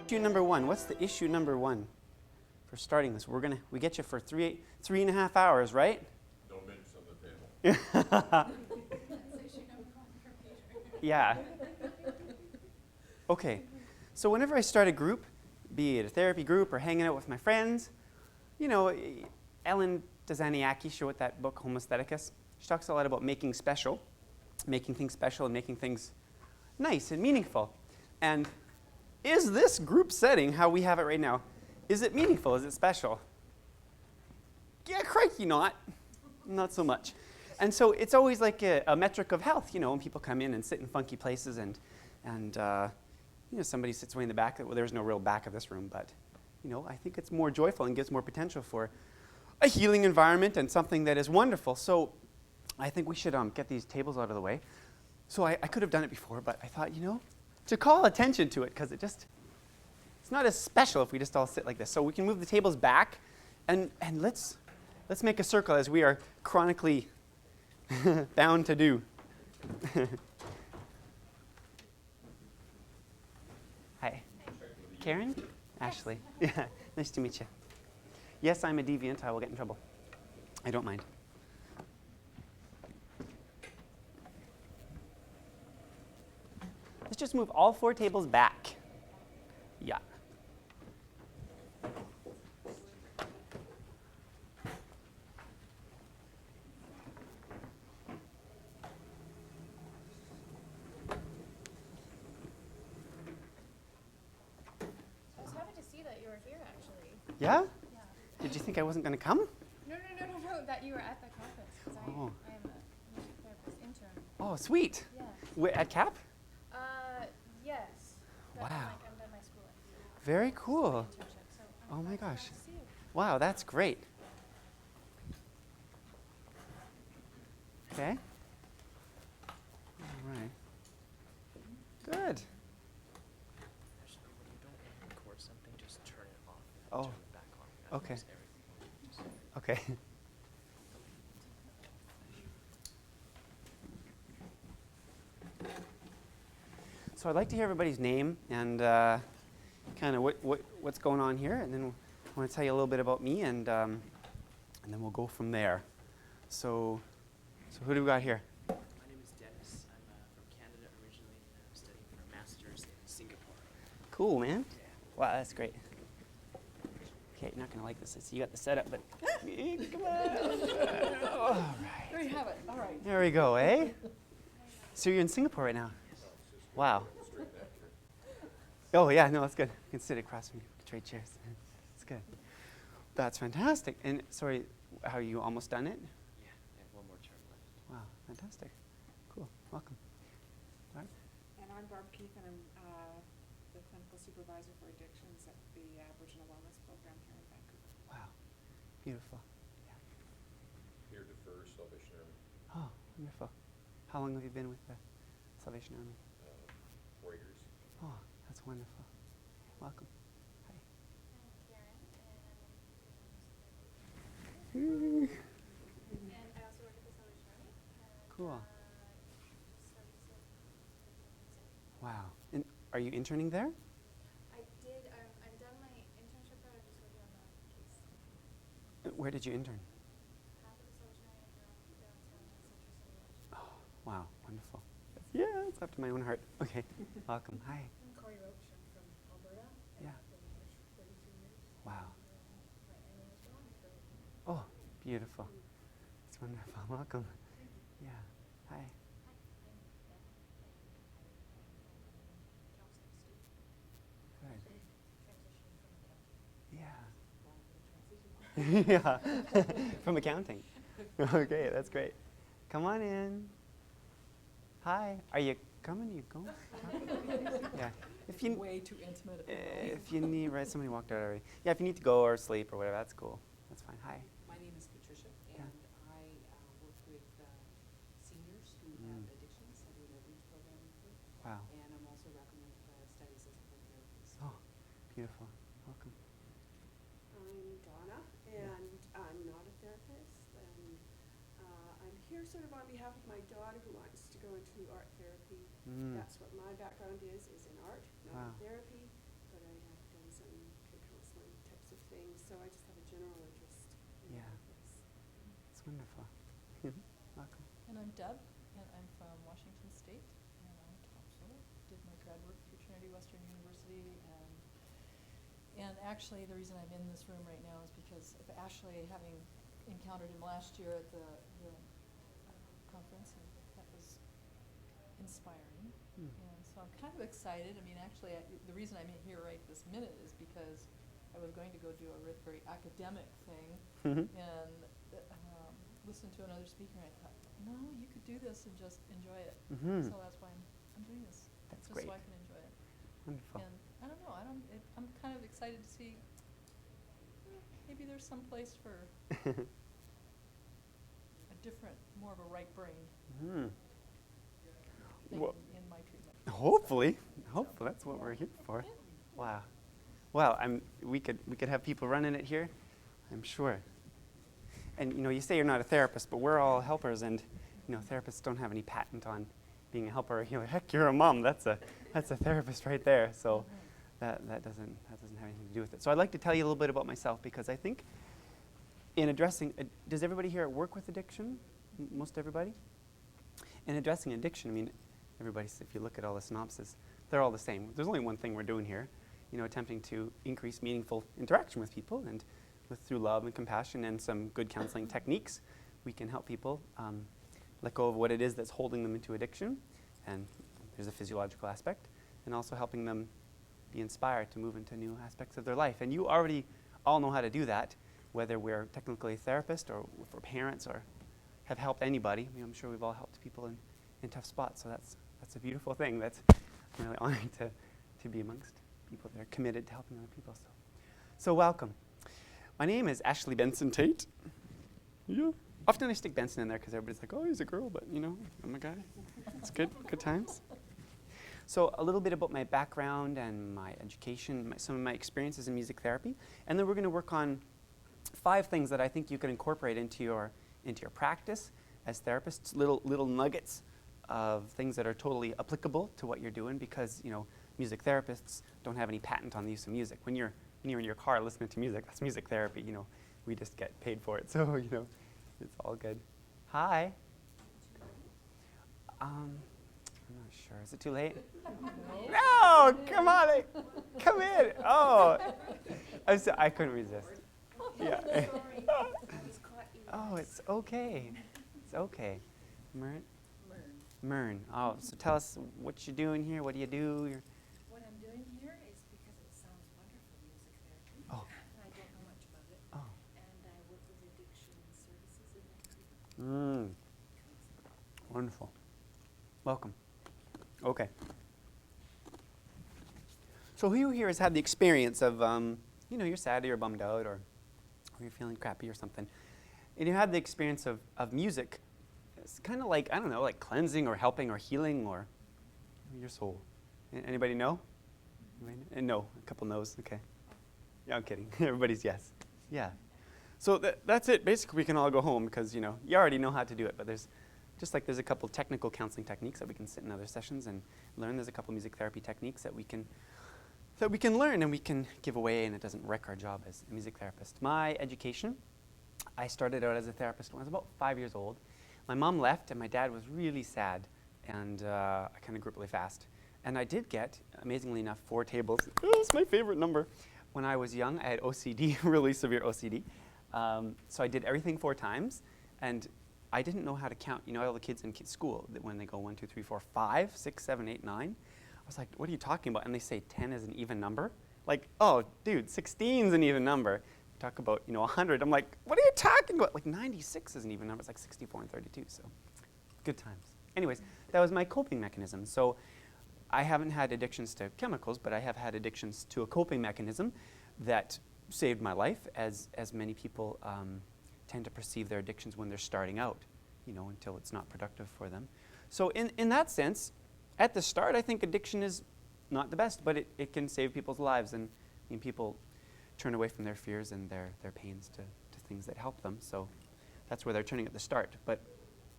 Issue number one. What's the issue number one for starting this? We get you for 3.5 hours, right? No mints on the table. Yeah. Okay. So whenever I start a group, be it a therapy group or hanging out with my friends, you know, Ellen Dezaniaki, she wrote that book, Homo Aestheticus. She talks a lot about making things special and making things nice and meaningful. And is this group setting, how we have it right now, is it meaningful? Is it special? Yeah, crikey not. Not so much. And so it's always like a metric of health, you know, when people come in and sit in funky places and you know, somebody sits way in the back. Well, there's no real back of this room, but, you know, I think it's more joyful and gives more potential for a healing environment and something that is wonderful. So I think we should get these tables out of the way. So I could have done it before, but I thought, you know, to call attention to it, because it's not as special if we just all sit like this. So we can move the tables back, and let's make a circle as we are chronically bound to do. Hi. Karen? Ashley. Yeah, nice to meet you. Yes, I'm a deviant. I will get in trouble. I don't mind. Let's just move all 4 tables back. Yeah. I was happy to see that you were here, actually. Yeah? Yeah. Did you think I wasn't going to come? No, that you were at the conference, because I am a music therapist intern. Oh, sweet. Yeah. At CAP? Yes. But Wow. I'm done my schooling. Very cool. Internship, so Oh my glad gosh. to see you. Wow, that's great. Okay. All right. Good. Actually, when you don't record something, just turn it off. Oh. Turn it back on. That Okay. makes everything just- Okay. So I'd like to hear everybody's name and kind of what's going on here, and then I want to tell you a little bit about me, and then we'll go from there. So who do we got here? My name is Dennis. I'm from Canada originally, and I'm studying for a master's in Singapore. Cool, man. Wow, that's great. Okay, you're not going to like this. So you got the setup, but come on. All right. There you have it. All right. There we go, eh? So you're in Singapore right now? Wow. Oh, yeah, no, that's good. You can sit across from me, trade chairs. That's good. That's fantastic. And sorry, how you almost done it? Yeah, I have one more term left. Wow, fantastic. Cool, welcome. All right. And I'm Barb Keith, and I'm the clinical supervisor for addictions at the Aboriginal Wellness Program here in Vancouver. Wow, beautiful. Yeah. Here to first Salvation Army. Oh, wonderful. How long have you been with the Salvation Army? 4 years. Oh, that's wonderful. Welcome. Hi. I'm Karen, Mm, and I also work at the Salvation Army. And, Cool. study music. Wow. And are you interning there? I did. I'm done my internship, but I'm just working on the case. Where did you intern? Half of the Salvation Army downtown in Central City. Oh, wow, wonderful. Yeah, it's up to my own heart. Okay, welcome. Hi. I'm Corey Roach. I'm from Alberta. Yeah. I've been here for 32 years. Wow. My name is John. So Oh, beautiful. It's wonderful. Welcome. Yeah. Hi. Good. Yeah. Yeah. From accounting. Okay, that's great. Come on in. Hi. Are you coming? You going? Yeah. If you Way too intimate. if you need, right? Somebody walked out already. Yeah. If you need to go or sleep or whatever, that's cool. That's fine. Hi. My name is Patricia, Yeah. and I work with seniors who have addictions. I do an outreach program with them. Wow. And I'm also wrapping up studies as a full therapist. Oh, beautiful. Welcome. I'm Donna, and I'm not a therapist, and I'm here sort of on behalf of my daughter who wants to go into art therapy. Mm. That's what my background is in art, not Wow. in therapy, but I have counseling types of things. So I just have a general interest in Yeah. all of this. It's wonderful. Welcome. And I'm Deb, and I'm from Washington State, and I'm Topsail. Did my grad work through Trinity Western University, and actually the reason I'm in this room right now is because of Ashley having encountered him last year at the conference, and that was inspiring. Hmm. And so I'm kind of excited. I mean, actually, the reason I'm here right this minute is because I was going to go do a very academic thing, Mhm. and listen to another speaker, and I thought, no, you could do this and just enjoy it. Mhm. So that's why I'm doing this. That's just great. so I can enjoy it. Wonderful. And I don't know, I'm kind of excited to see maybe there's some place for a different, more of a right brain Mhm. thing Well, in my treatment. hopefully that's what we're here for. Yeah. Wow. Well, we could have people running it here, I'm sure. And you say you're not a therapist, but we're all helpers, and therapists don't have any patent on being a helper. Heck, you're a mom. That's a therapist right there. So that doesn't have anything to do with it. So I'd like to tell you a little bit about myself, because I think in addressing, does everybody here work with addiction? Most everybody? In addressing addiction, I mean, everybody's, if you look at all the synopses, they're all the same. There's only one thing we're doing here, attempting to increase meaningful interaction with people, and through love and compassion and some good counseling techniques, we can help people let go of what it is that's holding them into addiction. And there's a physiological aspect, and also helping them be inspired to move into new aspects of their life. And you already all know how to do that, whether we're technically a therapist or if we're parents or have helped anybody. I mean, I'm sure we've all helped people in tough spots. So that's a beautiful thing. I'm really honored to be amongst people that are committed to helping other people. So welcome. My name is Ashley Benson Tait. Yeah. Often I stick Benson in there because everybody's like, oh, he's a girl, but I'm a guy. It's good times. So a little bit about my background and my education, some of my experiences in music therapy, and then we're going to work on 5 things that I think you can incorporate into your practice as therapists, little nuggets of things that are totally applicable to what you're doing, because music therapists don't have any patent on the use of music. When you're in your car listening to music, that's music therapy. We just get paid for it, so it's all good. Hi. I'm not sure. Is it too late? No, come on, come in. Oh, I couldn't resist. Yeah. Oh, it's okay. It's okay. Mern. Oh, so tell us what you're doing here. What do you do? What I'm doing here is because it sounds wonderful, music therapy. Oh. And I don't know much about it. Oh. And I work with addiction services in Vancouver. Wonderful. Welcome. Okay. So who here has had the experience of, you're sad or you're bummed out, or you're feeling crappy or something, and you had the experience of music. It's kind of like, I don't know, like cleansing or helping or healing or your soul. Anybody know? No, a couple no's, okay. Yeah, I'm kidding. Everybody's yes. Yeah. So that's it. Basically, we can all go home because, you already know how to do it, but there's a couple technical counseling techniques that we can sit in other sessions and learn. There's a couple music therapy techniques that we can learn and we can give away, and it doesn't wreck our job as a music therapist. My education, I started out as a therapist when I was about 5 years old. My mom left, and my dad was really sad, and I kind of grew up really fast. And I did get, amazingly enough, 4 tables. It's my favorite number. When I was young, I had OCD, really severe OCD. So I did everything 4 times, and I didn't know how to count. All the kids in school, that when they go 1, 2, 3, 4, 5, 6, 7, 8, 9. I was like, what are you talking about? And they say 10 is an even number. Like, oh, dude, 16 is an even number. Talk about 100. I'm like, what are you talking about? Like 96 is an even number. It's like 64 and 32. So good times. Anyways, that was my coping mechanism. So I haven't had addictions to chemicals, but I have had addictions to a coping mechanism that saved my life, as many people tend to perceive their addictions when they're starting out, until it's not productive for them. So in that sense, at the start, I think addiction is not the best, but it can save people's lives, and people turn away from their fears and their pains to things that help them. So that's where they're turning at the start. But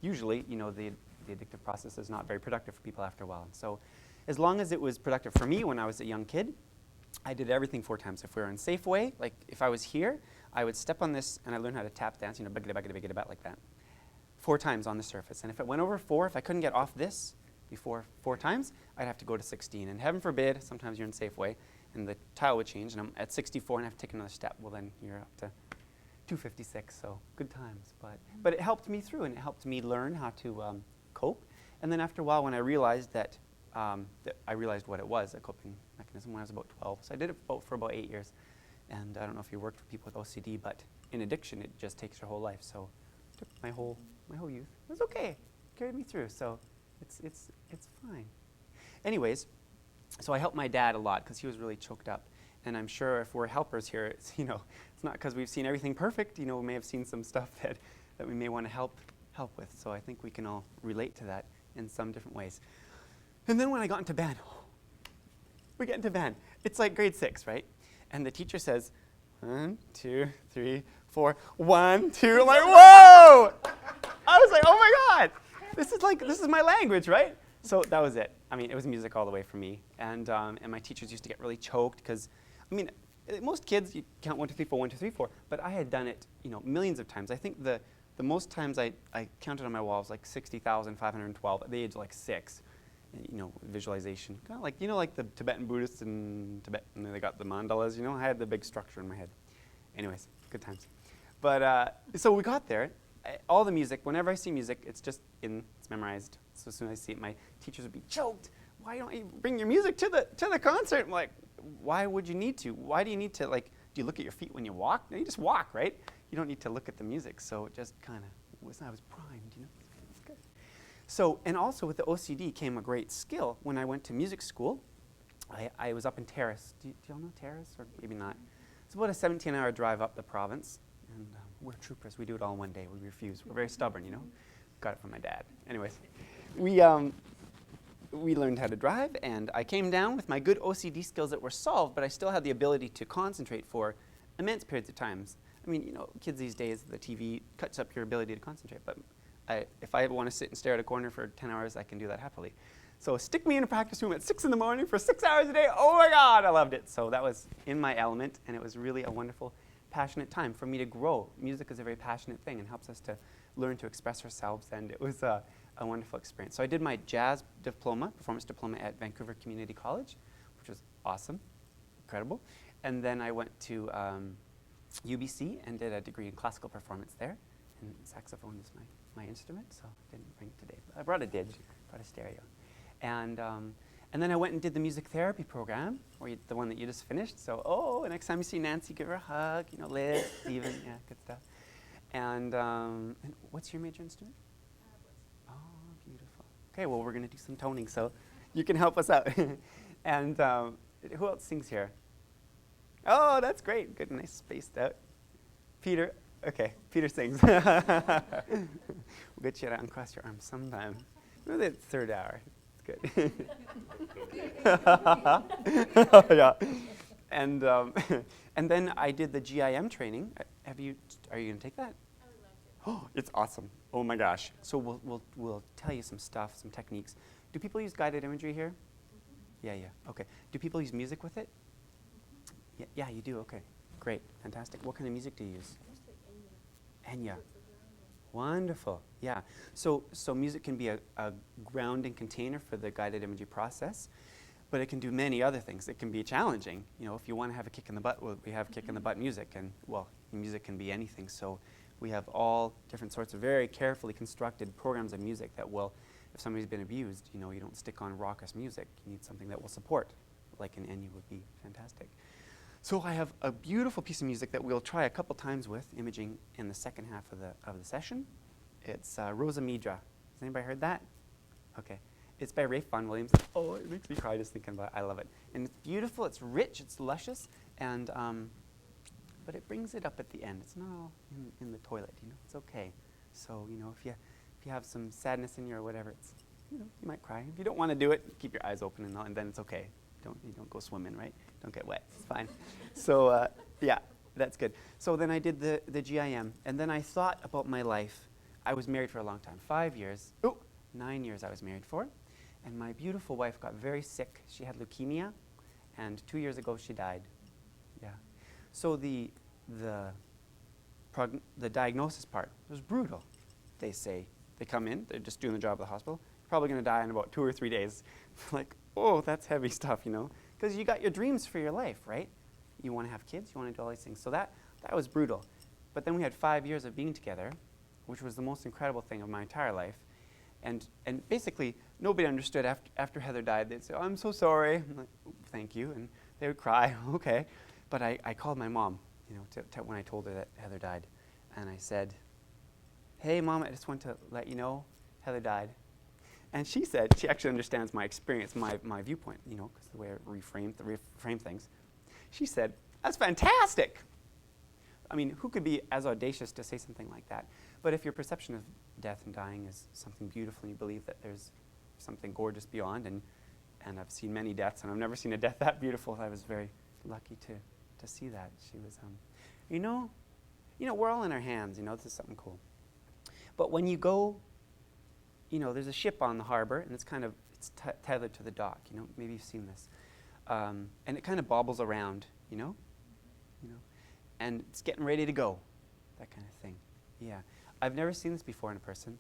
usually, the addictive process is not very productive for people after a while. And so as long as it was productive for me when I was a young kid, I did everything 4 times. If we were in Safeway, like if I was here, I would step on this and I learned how to tap dance, biggity biggity biggity bat like that. 4 times on the surface. And if it went over 4, if I couldn't get off this before 4 times, I'd have to go to 16. And heaven forbid, sometimes you're in Safeway and the tile would change and I'm at 64 and I have to take another step. Well, then you're up to 256, so good times. But it helped me through and it helped me learn how to cope. And then after a while, when I realized that I realized what it was, a coping mechanism, when I was about 12. So I did it for about 8 years. And I don't know if you worked with people with OCD, but in addiction, it just takes your whole life. So it took my whole youth. It was okay. Carried me through. So it's fine. Anyways, so I helped my dad a lot because he was really choked up. And I'm sure if we're helpers here, it's not because we've seen everything perfect. We may have seen some stuff that we may want to help with. So I think we can all relate to that in some different ways. And then when I got into band, we get into band. It's like grade 6, right? And the teacher says, 1, 2, 3, 4, 1, 2. I'm like, whoa! I was like, oh my God, this is my language, right? So that was it. I mean, it was music all the way for me. And my teachers used to get really choked because, most kids, you count 1, 2, 3, 4, 1, 2, 3, 4. But I had done it, millions of times. I think the most times I counted on my wall was like 60,512 at the age of like 6. Visualization, kind of like, like the Tibetan Buddhists in Tibet, and they got the mandalas, I had the big structure in my head. Anyways, good times. But, so we got there. All the music, whenever I see music, it's memorized. So as soon as I see it, my teachers would be choked. Why don't you bring your music to the concert? I'm like, why would you need to? Why do you need to, do you look at your feet when you walk? No, you just walk, right? You don't need to look at the music. So it just kind of I was primed, It's good. So, and also with the OCD came a great skill. When I went to music school, I was up in Terrace. Do you all know Terrace? Or maybe not. It's about a 17-hour drive up the province. And we're troopers. We do it all in one day. We refuse. We're very stubborn, Got it from my dad. Anyways, we learned how to drive, and I came down with my good OCD skills that were solved, but I still had the ability to concentrate for immense periods of times. Kids these days, the TV cuts up your ability to concentrate, but if I want to sit and stare at a corner for 10 hours, I can do that happily. So stick me in a practice room at 6 in the morning for 6 hours a day. Oh my God, I loved it. So that was in my element, and it was really a wonderful, passionate time for me to grow. Music is a very passionate thing and helps us to learn to express ourselves, and it was a wonderful experience. So I did my jazz diploma, performance diploma at Vancouver Community College, which was awesome, incredible. And then I went to UBC and did a degree in classical performance there. And saxophone is my instrument, so I didn't bring it today. But I brought a didge, brought a stereo. And then I went and did the music therapy program, the one that you just finished. So, next time you see Nancy, give her a hug, Liz, Steven, yeah, good stuff. And what's your major instrument? Oh, beautiful. Okay, well, we're going to do some toning, so you can help us out. And who else sings here? Oh, that's great. Good, nice, spaced out. Peter. Okay, Peter sings. We'll get you to uncross your arms sometime. Maybe the 3rd hour. It's good. Yeah. And then I did the GIM training. Are you going to take that? I would love to. Oh, it's awesome. Oh my gosh. So we'll tell you some stuff, some techniques. Do people use guided imagery here? Yeah. Okay. Do people use music with it? Yeah, you do. Okay. Great. Fantastic. What kind of music do you use? Enya. Wonderful. Yeah. So music can be a grounding container for the guided imagery process, but it can do many other things. It can be challenging. If you want to have a kick in the butt, well, we have kick in the butt music, and music can be anything. So we have all different sorts of very carefully constructed programs of music that will, if somebody's been abused, you don't stick on raucous music. You need something that will support, like an Enya would be fantastic. So I have a beautiful piece of music that we'll try a couple times with imaging in the second half of the session. It's Rosa Midra. Has anybody heard that? Okay. It's by Rafe Vaughan Williams. Oh, it makes me cry just thinking about it. I love it. And it's beautiful, it's rich, it's luscious, and but it brings it up at the end. It's not all in the toilet, It's okay. So, if you have some sadness in you or whatever, it's you might cry. If you don't want to do it, keep your eyes open and then it's okay. You don't go swimming, right? Don't get wet. It's fine. So yeah, that's good. So then I did the GIM, and then I thought about my life. I was married for a long time, 5 years. 9 years I was married for, and my beautiful wife got very sick. She had leukemia, and 2 years ago she died. Yeah. So the diagnosis part was brutal. They say, they come in, they're just doing the job of the hospital, probably going to die in about 2 or 3 days. Like, oh, that's heavy stuff, you know, because you got your dreams for your life, right? You want to have kids, you want to do all these things. So that was brutal. But then we had 5 years of being together, which was the most incredible thing of my entire life. And basically, nobody understood after Heather died. They'd say, oh, I'm so sorry. I'm like, thank you. And they would cry, okay. But I called my mom, you know, when I told her that Heather died. And I said, hey, Mom, I just want to let you know Heather died. And she said, she actually understands my experience, my viewpoint, you know, because the way I reframe things. She said, that's fantastic. I mean, who could be as audacious to say something like that? But if your perception of death and dying is something beautiful, and you believe that there's something gorgeous beyond, and I've seen many deaths, and I've never seen a death that beautiful. I was very lucky to see that. She was, you know, we're all in our hands. You know, this is something cool. But when you go, you know, there's a ship on the harbor, and it's tethered to the dock. You know, maybe you've seen this, and it kind of bobbles around. You know, and it's getting ready to go, that kind of thing. Yeah, I've never seen this before in a person.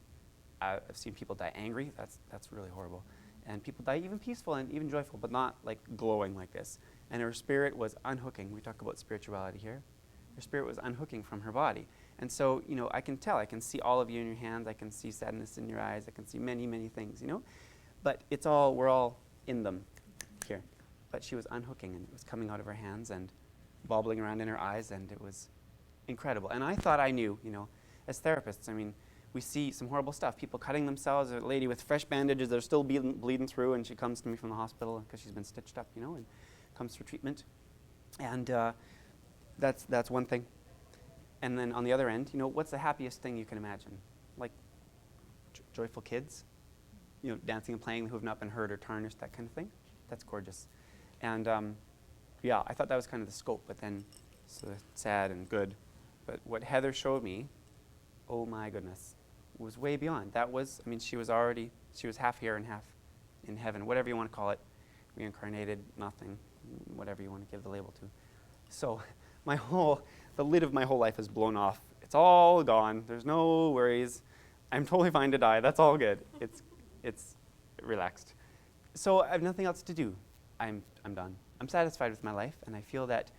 I've seen people die angry. That's really horrible, and people die even peaceful and even joyful, but not like glowing like this. And her spirit was unhooking. We talk about spirituality here. Her spirit was unhooking from her body. And so, you know, I can tell. I can see all of you in your hands. I can see sadness in your eyes. I can see many, many things, you know. But we're all in them here. But she was unhooking, and it was coming out of her hands and bobbling around in her eyes, and it was incredible. And I thought I knew, you know, as therapists, I mean, we see some horrible stuff. People cutting themselves, a lady with fresh bandages, they're still bleeding through, and she comes to me from the hospital because she's been stitched up, you know, and comes for treatment. And that's one thing. And then on the other end, you know, what's the happiest thing you can imagine? Like joyful kids, you know, dancing and playing who have not been hurt or tarnished, that kind of thing. That's gorgeous. And yeah, I thought that was kind of the scope, but then so sad and good. But what Heather showed me, oh my goodness, was way beyond. That was, I mean, she was half here and half in heaven, whatever you want to call it, reincarnated, nothing, whatever you want to give the label to. So the lid of my whole life is blown off. It's all gone. There's no worries. I'm totally fine to die. That's all good. It's relaxed. So I have nothing else to do. I'm done. I'm satisfied with my life, and I feel that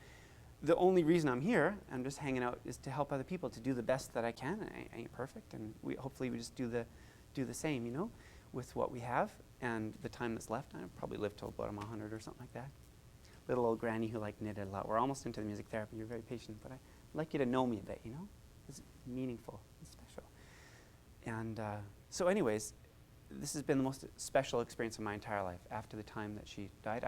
the only reason I'm here, I'm just hanging out, is to help other people to do the best that I can. I ain't perfect, and hopefully we just do the same, you know, with what we have and the time that's left. I'll probably live till about 100 or something like that. Little old granny who knitted a lot. We're almost into the music therapy. You're very patient, but I'd like you to know me a bit, you know? It's meaningful and special. And so anyways, this has been the most special experience of my entire life. After the time that she died,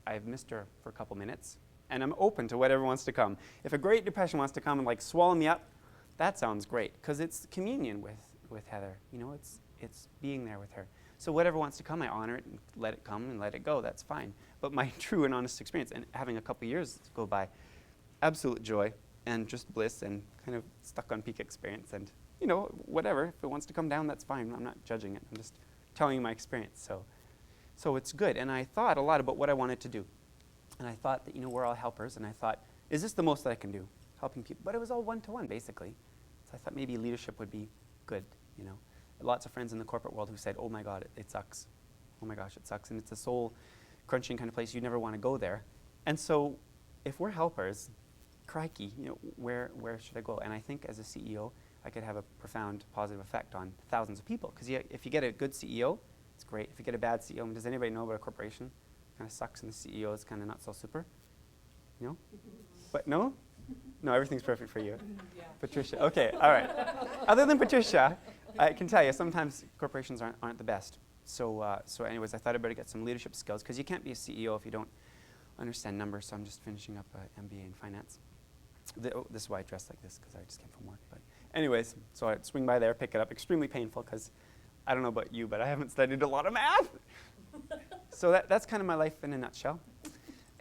I've missed her for a couple minutes, and I'm open to whatever wants to come. If a Great Depression wants to come and like swallow me up, that sounds great, because it's communion with Heather. You know, it's being there with her. So whatever wants to come, I honor it and let it come and let it go. That's fine. But my true and honest experience, and having a couple years go by, absolute joy and just bliss and kind of stuck on peak experience. And, you know, whatever. If it wants to come down, that's fine. I'm not judging it. I'm just telling you my experience. So it's good. And I thought a lot about what I wanted to do. And I thought that, you know, we're all helpers. And I thought, is this the most that I can do? Helping people. But it was all one-to-one, basically. So I thought maybe leadership would be good, you know. Lots of friends in the corporate world who said, oh my God, it sucks. Oh my gosh, it sucks. And it's a soul-crunching kind of place. You never want to go there. And so if we're helpers, crikey, you know, where should I go? And I think as a CEO, I could have a profound positive effect on thousands of people. Because if you get a good CEO, it's great. If you get a bad CEO, I mean, does anybody know about a corporation? It kind of sucks and the CEO is kind of not so super. You know? But no? No, everything's perfect for you. Yeah. Patricia, okay, all right. Other than Patricia, I can tell you, sometimes corporations aren't the best. So anyways, I thought I'd better get some leadership skills, because you can't be a CEO if you don't understand numbers, so I'm just finishing up an MBA in finance. This is why I dress like this, because I just came from work. But anyways, so I'd swing by there, pick it up. Extremely painful, because I don't know about you, but I haven't studied a lot of math. So that's kind of my life in a nutshell.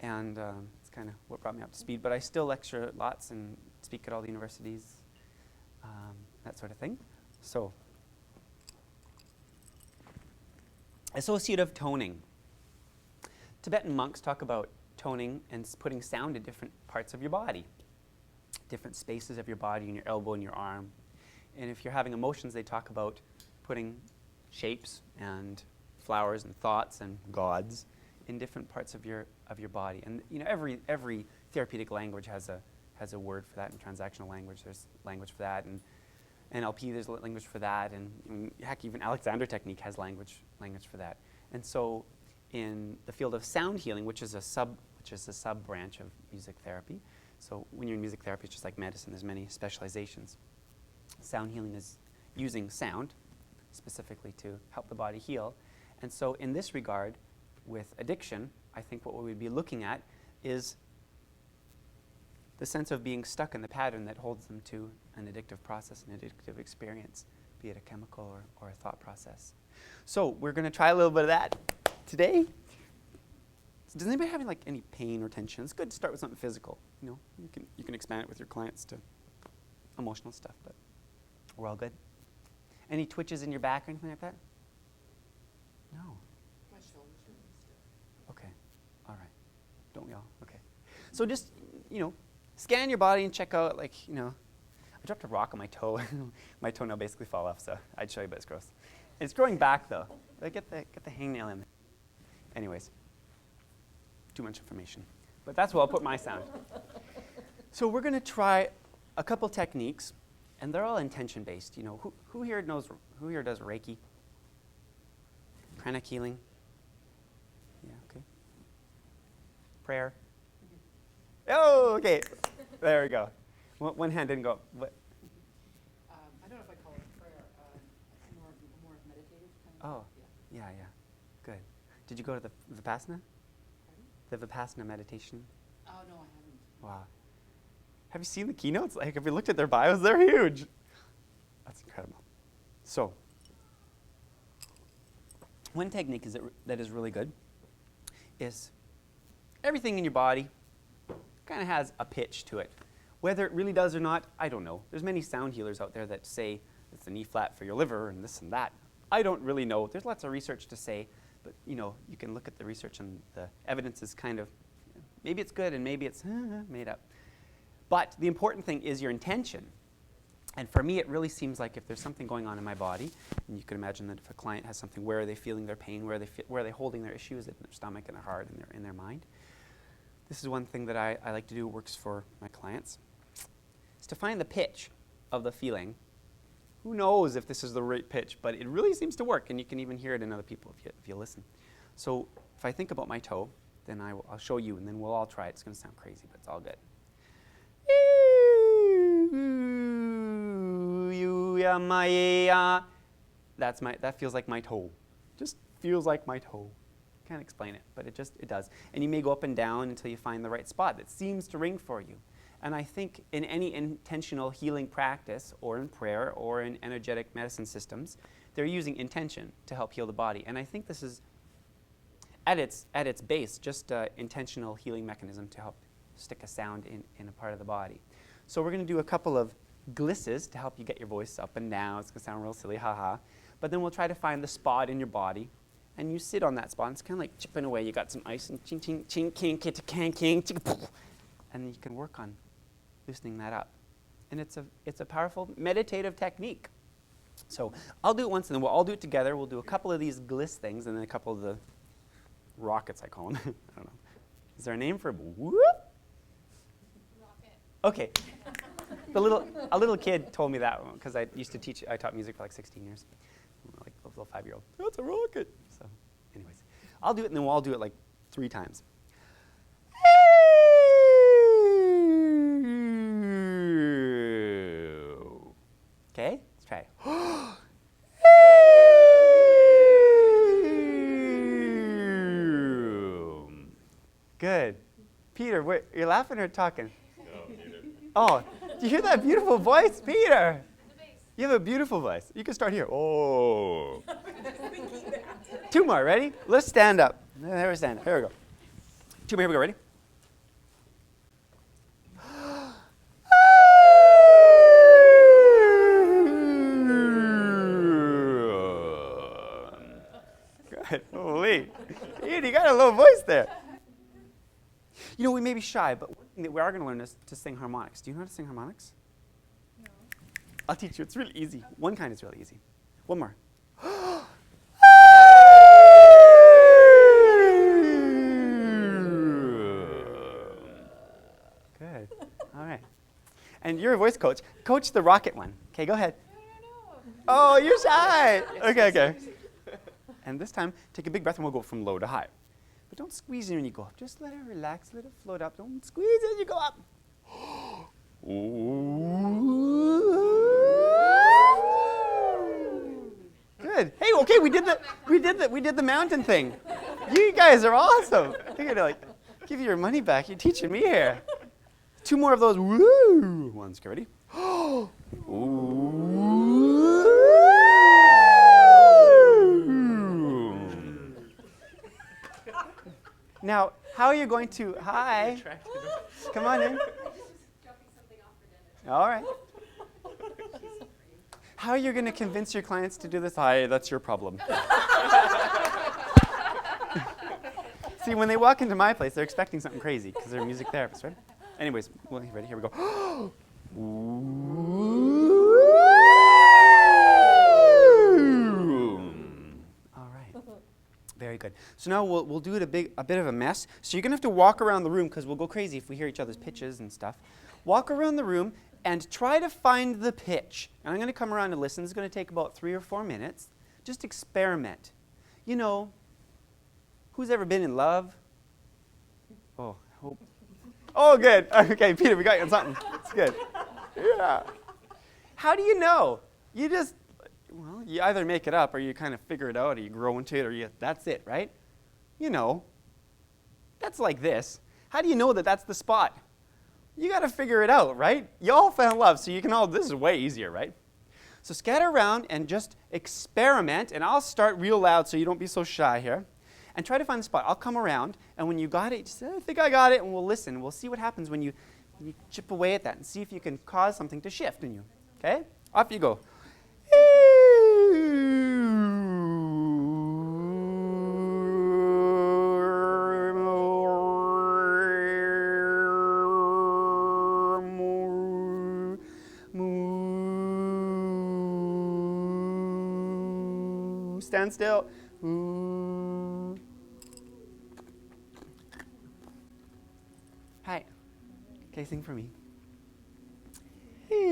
And it's kind of what brought me up to speed. But I still lecture lots and speak at all the universities, that sort of thing. So, associative toning. Tibetan monks talk about toning and putting sound in different parts of your body, different spaces of your body, in your elbow and your arm. And if you're having emotions, they talk about putting shapes and flowers and thoughts and gods in different parts of your body. And every therapeutic language has a word for that. In transactional language, there's language for that, and NLP, there's language for that, and heck, even Alexander technique has language for that. And so, in the field of sound healing, which is a sub branch of music therapy. So when you're in music therapy, it's just like medicine. There's many specializations. Sound healing is using sound specifically to help the body heal. And so in this regard, with addiction, I think what we would be looking at is the sense of being stuck in the pattern that holds them to an addictive process, an addictive experience, be it a chemical or a thought process. So we're going to try a little bit of that today. So does anybody have any pain or tension? It's good to start with something physical. You can expand it with your clients to emotional stuff, but we're all good. Any twitches in your back or anything like that? No. My shoulders are really stiff. Okay. All right. Don't we all? Okay. So just, scan your body and check out, I dropped a rock on my toe. My toenail basically fell off, so I'd show you, but it's gross. It's growing back, though. Get the hangnail in there. Anyways, too much information. But that's where I'll put my sound. So we're going to try a couple techniques, and they're all intention-based. Who here does Reiki? Pranic healing? Yeah, okay. Prayer? Oh, okay. There we go. One hand didn't go up. What? I don't know if I call it prayer. More meditative kind of. Oh, yeah. Good. Did you go to the Vipassana? Pardon? The Vipassana meditation? Oh, no, I haven't. Wow. Have you seen the keynotes? Have you looked at their bios? They're huge. That's incredible. So, one technique that is really good is everything in your body kind of has a pitch to it. Whether it really does or not, I don't know. There's many sound healers out there that say it's an E flat for your liver and this and that. I don't really know. There's lots of research to say, but you can look at the research and the evidence is kind of, maybe it's good and maybe it's made up. But the important thing is your intention. And for me, it really seems like if there's something going on in my body, and you can imagine that if a client has something, where are they feeling their pain, where are they holding their issues in their stomach and their heart and in their mind. This is one thing that I like to do, works for my clients, is to find the pitch of the feeling. Who knows if this is the right pitch, but it really seems to work, and you can even hear it in other people if you listen. So if I think about my toe, then I'll show you, and then we'll all try it. It's going to sound crazy, but it's all good. That feels like my toe. Just feels like my toe. Can't explain it, but it does. And you may go up and down until you find the right spot that seems to ring for you. And I think in any intentional healing practice, or in prayer, or in energetic medicine systems, they're using intention to help heal the body. And I think this is, at its base, just an intentional healing mechanism to help stick a sound in a part of the body. So we're going to do a couple of glisses to help you get your voice up and down. It's going to sound real silly, haha. But then we'll try to find the spot in your body. And you sit on that spot. And it's kind of like chipping away. You got some ice and ching, ching, ching, king, kita, king, king, and then you can work on loosening that up. And it's a powerful meditative technique. So I'll do it once, and then we'll all do it together. We'll do a couple of these gliss things, and then a couple of the rockets, I call them. I don't know. Is there a name for whoop? Rocket. Okay. A little kid told me that because I used to teach. I taught music for like 16 years. Like a little 5-year-old. That's a rocket. So, anyways, I'll do it, and then we'll all do it like 3 times. Okay, let's try it. Good. Peter, you're laughing or talking? No, neither. Oh, do you hear that beautiful voice, Peter? The bass. You have a beautiful voice. You can start here. Oh. 2 more, ready? Let's stand up. There we stand up. Here we go. 2 more, here we go, ready? Good. Holy. Peter, you got a low voice there. You know, we may be shy, but one thing that we are going to learn is to sing harmonics. Do you know how to sing harmonics? No. I'll teach you. It's really easy. One kind is really easy. One more. Good. All right. And you're a voice coach. Coach the rocket one. Okay, go ahead. Oh, you're shy. Okay, okay. And this time, take a big breath and we'll go from low to high. But don't squeeze it when you go up. Just let it relax, let it float up. Don't squeeze it when you go up. Good. Hey, okay, we did the mountain thing. You guys are awesome. You're gonna give you your money back. You're teaching me here. 2 more of those woo ones. Okay, ready? Now, how are you going to, hi, come on in. All right. How are you going to convince your clients to do this? Hi, that's your problem. See, when they walk into my place, they're expecting something crazy because they're a music therapist, right? Anyways, well, ready? Here we go. All right. Very good. So now we'll do it a bit of a mess. So you're going to have to walk around the room because we'll go crazy if we hear each other's pitches and stuff. Walk around the room and try to find the pitch. And I'm going to come around and listen. It's going to take about 3 or 4 minutes. Just experiment. You know, who's ever been in love? Oh, I hope. Oh, good. Okay, Peter, we got you on something. It's good. Yeah. How do you know? You just, well, you either make it up or you kind of figure it out or you grow into it or that's it, right? You know, that's like this. How do you know that that's the spot? You got to figure it out, right? You all found love, so you can all, this is way easier, right? So scatter around and just experiment, and I'll start real loud so you don't be so shy here. And try to find the spot. I'll come around, and when you got it, just say, I think I got it, and we'll listen. We'll see what happens when you chip away at that and see if you can cause something to shift in you. Okay? Off you go. Stand still. Hi. Okay, sing for me. Yeah.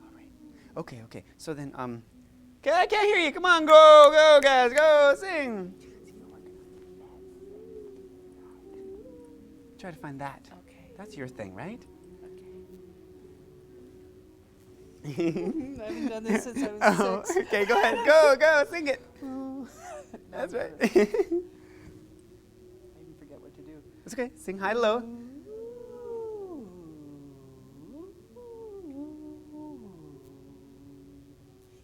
All right. Okay. So then, okay, I can't hear you. Come on, go, guys, go, sing. Try to find that. Okay. That's your thing, right? Okay. I haven't done this since I was 6. Okay, go ahead. Go, sing it. That's right. I even forget what to do. It's okay. Sing high to low.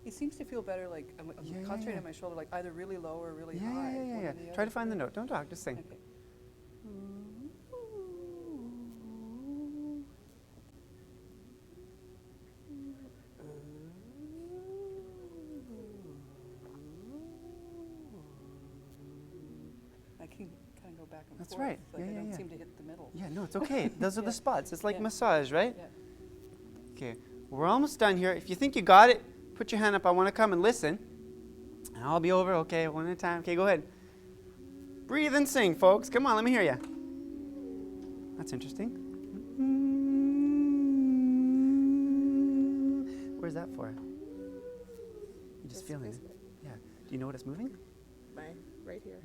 It seems to feel better, like I'm concentrating on my shoulder, like either really low or really high. Yeah. Try to find the note. Don't talk, just sing. Okay. I can kind of go back and That's forth. right. Like I don't Yeah. seem to hit the middle. Yeah, no, it's okay. Those are the spots. It's like Yeah. massage, right? Yeah. Okay, we're almost done here. If you think you got it, put your hand up. I want to come and listen. And I'll be over. Okay, one at a time. Okay, go ahead. Breathe and sing, folks. Come on, let me hear you. That's interesting. Where's that for? You just feeling it? Yeah. Do you know what it's moving? Right here.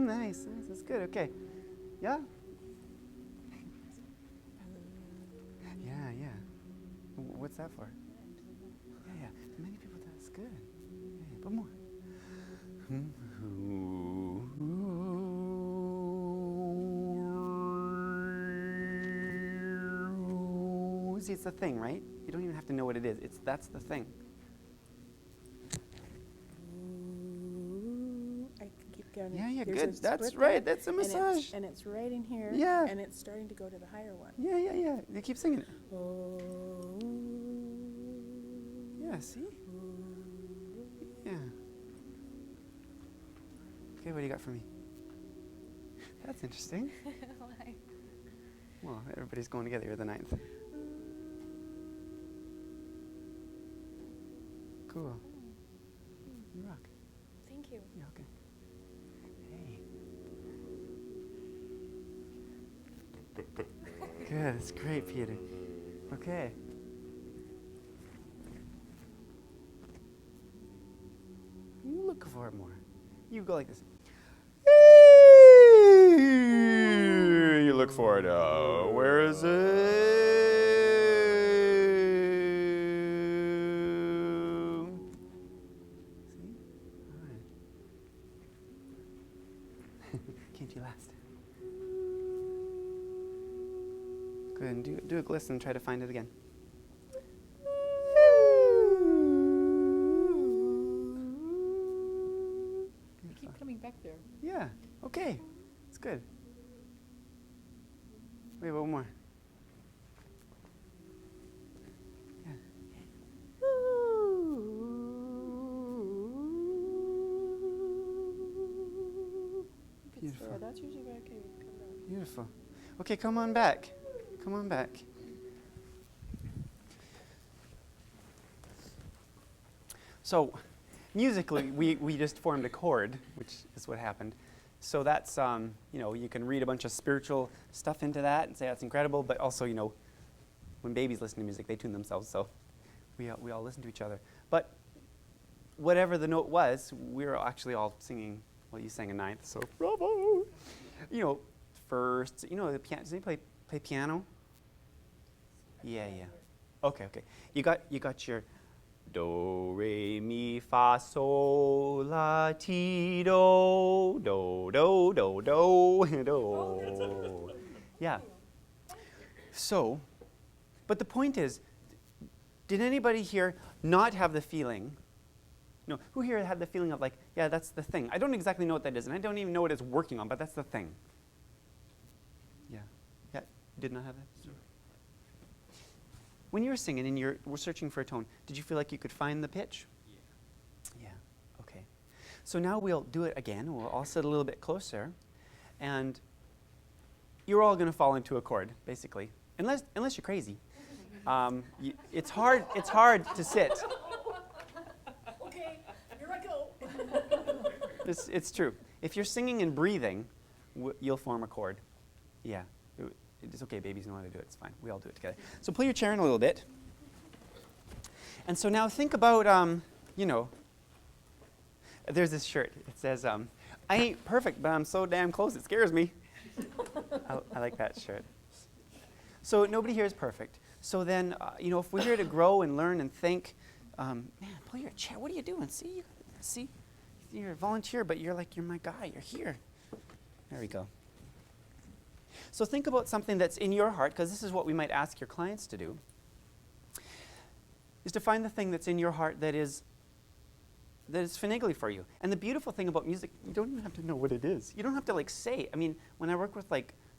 Nice. That's good. Okay. Yeah? Yeah. What's that for? Yeah. Many people, that's good. Yeah. But more. See, it's the thing, right? You don't even have to know what it is. That's the thing. I can keep and Yeah, there's good. a That's split right. there, That's a and it's- massage. And it's right in here. Yeah. And it's starting to go to the higher one. Yeah. You keep singing it. Oh. Yeah, see? Yeah. Okay, what do you got for me? That's interesting. Why? Well, everybody's going together. You're the 9th. Cool. You rock. Thank you. Yeah, okay. Hey. Good, that's great, Peter. Okay. You look for it more. You go like this. You look for it. Where is it? See? All right. Came to you last. Go ahead and do a glisten and try to find it again. You keep coming back there. Yeah, okay. It's good. Wait, one more. Yeah. It's Beautiful. there. That's usually where, okay, come down. Beautiful. Okay, come on back. Come on back. So, musically, we just formed a chord, which is what happened. So that's, you can read a bunch of spiritual stuff into that and say that's incredible, but also, when babies listen to music, they tune themselves, so we all listen to each other. But whatever the note was, we were actually all singing, well, you sang a 9th, so bravo! First, the piano, does anybody play piano? Yeah. Okay. You got your do, re, mi, fa, sol, la, ti, do, do, do, do, do, do. Yeah. So, but the point is, did anybody here not have the feeling? No, who here had the feeling of like, yeah, that's the thing. I don't exactly know what that is, and I don't even know what it's working on, but that's the thing. Yeah. Did not have that? When you were singing and you were searching for a tone, did you feel like you could find the pitch? Yeah. Okay. So now we'll do it again. We'll all sit a little bit closer, and you're all going to fall into a chord, basically, unless you're crazy. It's hard to sit. Okay, here I go. It's true. If you're singing and breathing, you'll form a chord. Yeah. It's okay, babies know how to do it. It's fine. We all do it together. So pull your chair in a little bit. And so now think about, there's this shirt. It says, I ain't perfect, but I'm so damn close, it scares me. I like that shirt. So nobody here is perfect. So then, if we're here to grow and learn and think, man, pull your chair. What are you doing? See, you're a volunteer, but you're my guy. You're here. There we go. So think about something that's in your heart, because this is what we might ask your clients to do, is to find the thing that's in your heart that is finagly for you. And the beautiful thing about music, you don't even have to know what it is. You don't have to say. I mean, when I work with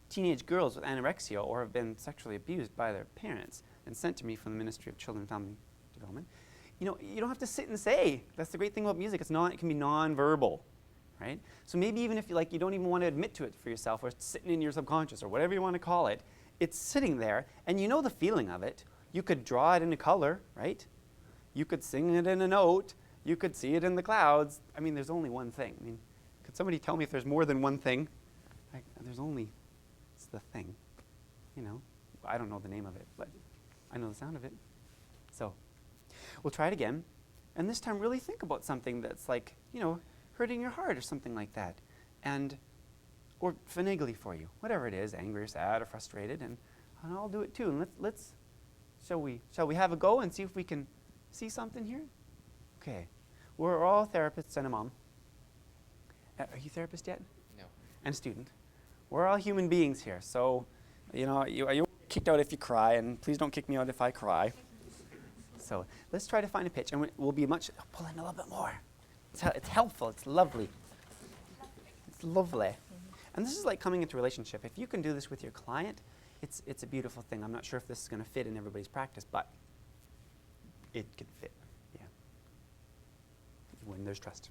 teenage girls with anorexia or have been sexually abused by their parents and sent to me from the Ministry of Children and Family Development, you don't have to sit and say. That's the great thing about music. It can be non-verbal. Right? So maybe even if you don't even want to admit to it for yourself, or it's sitting in your subconscious, or whatever you want to call it, it's sitting there, and you know the feeling of it. You could draw it into color, right? You could sing it in a note. You could see it in the clouds. I mean, there's only one thing. I mean, could somebody tell me if there's more than one thing? It's the thing. I don't know the name of it, but I know the sound of it. So we'll try it again, and this time really think about something that's hurting your heart or something like that, or finagly for you, whatever it is, angry or sad or frustrated, and I'll do it too. And shall we have a go and see if we can see something here? Okay, we're all therapists and a mom. Are you a therapist yet? No. And a student. We're all human beings here, so you won't get kicked out if you cry, and please don't kick me out if I cry. So let's try to find a pitch, and we'll be pull in a little bit more. It's helpful. It's lovely. It's lovely. And this is like coming into a relationship. If you can do this with your client, it's a beautiful thing. I'm not sure if this is going to fit in everybody's practice, but it can fit. Yeah. When there's trust.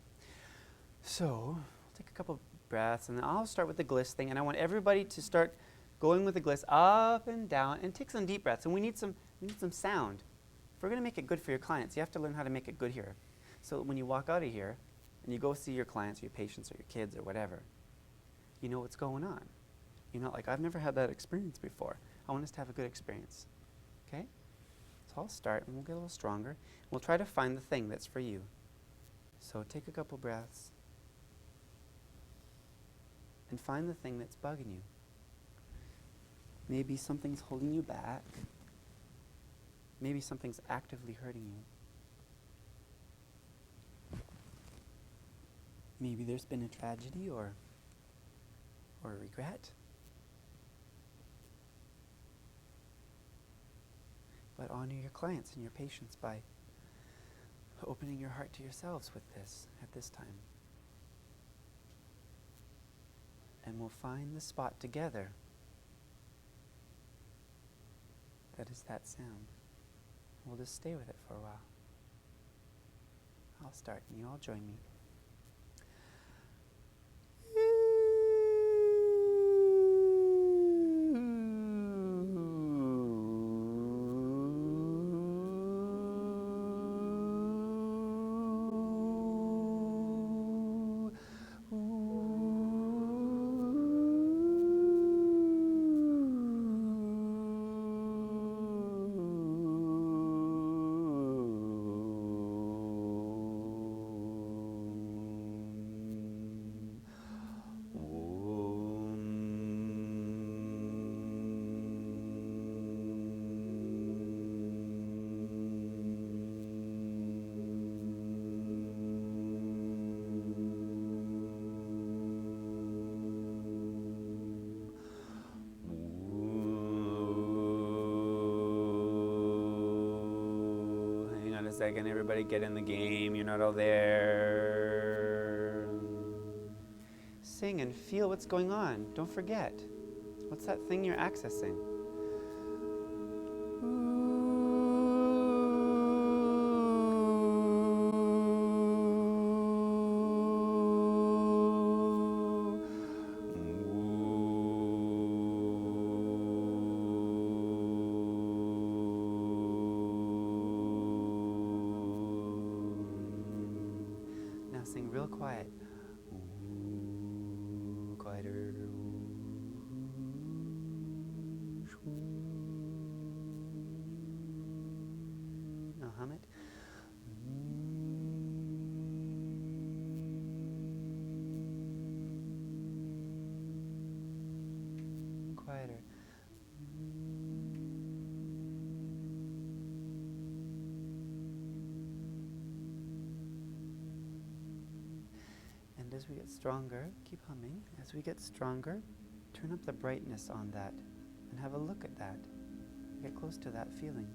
So, take a couple breaths, and then I'll start with the gliss thing, and I want everybody to start going with the gliss up and down, and take some deep breaths. And we need some sound. If we're going to make it good for your clients, you have to learn how to make it good here. So when you walk out of here, and you go see your clients, or your patients, or your kids, or whatever, you know what's going on. You're not like, I've never had that experience before. I want us to have a good experience. Okay? So I'll start, and we'll get a little stronger. We'll try to find the thing that's for you. So take a couple breaths. And find the thing that's bugging you. Maybe something's holding you back. Maybe something's actively hurting you. Maybe there's been a tragedy or a regret. But honor your clients and your patients by opening your heart to yourselves with this at this time. And we'll find the spot together that is that sound. We'll just stay with it for a while. I'll start and you all join me. Second, everybody get in the game. You're not all there. Sing and feel what's going on. Don't forget. What's that thing you're accessing? Sing real quiet. Ooh, quieter. Now hum it. Quieter. And as we get stronger, keep humming. As we get stronger, turn up the brightness on that and have a look at that. Get close to that feeling.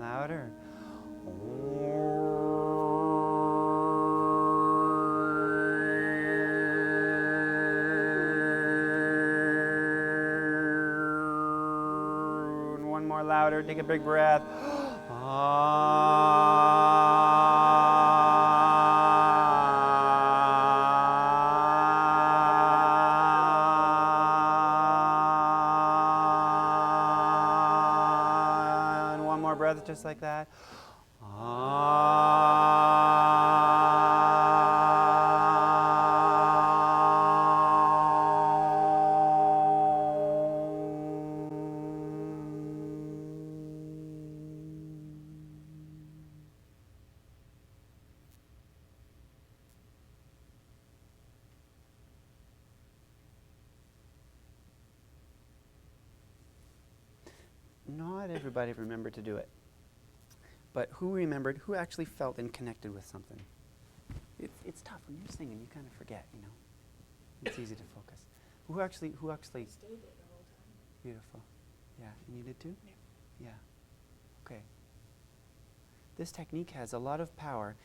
Louder. And one more louder. Take a big breath. And one more breath just like that. Not everybody remembered to do it. but who remembered, who actually felt and connected with something? It's tough when you're singing, you kind of forget, you know. It's easy to focus. Who actually Stayed there the whole time. beautiful. Yeah, and you did too? Yeah. Yeah. Okay. This technique has a lot of power,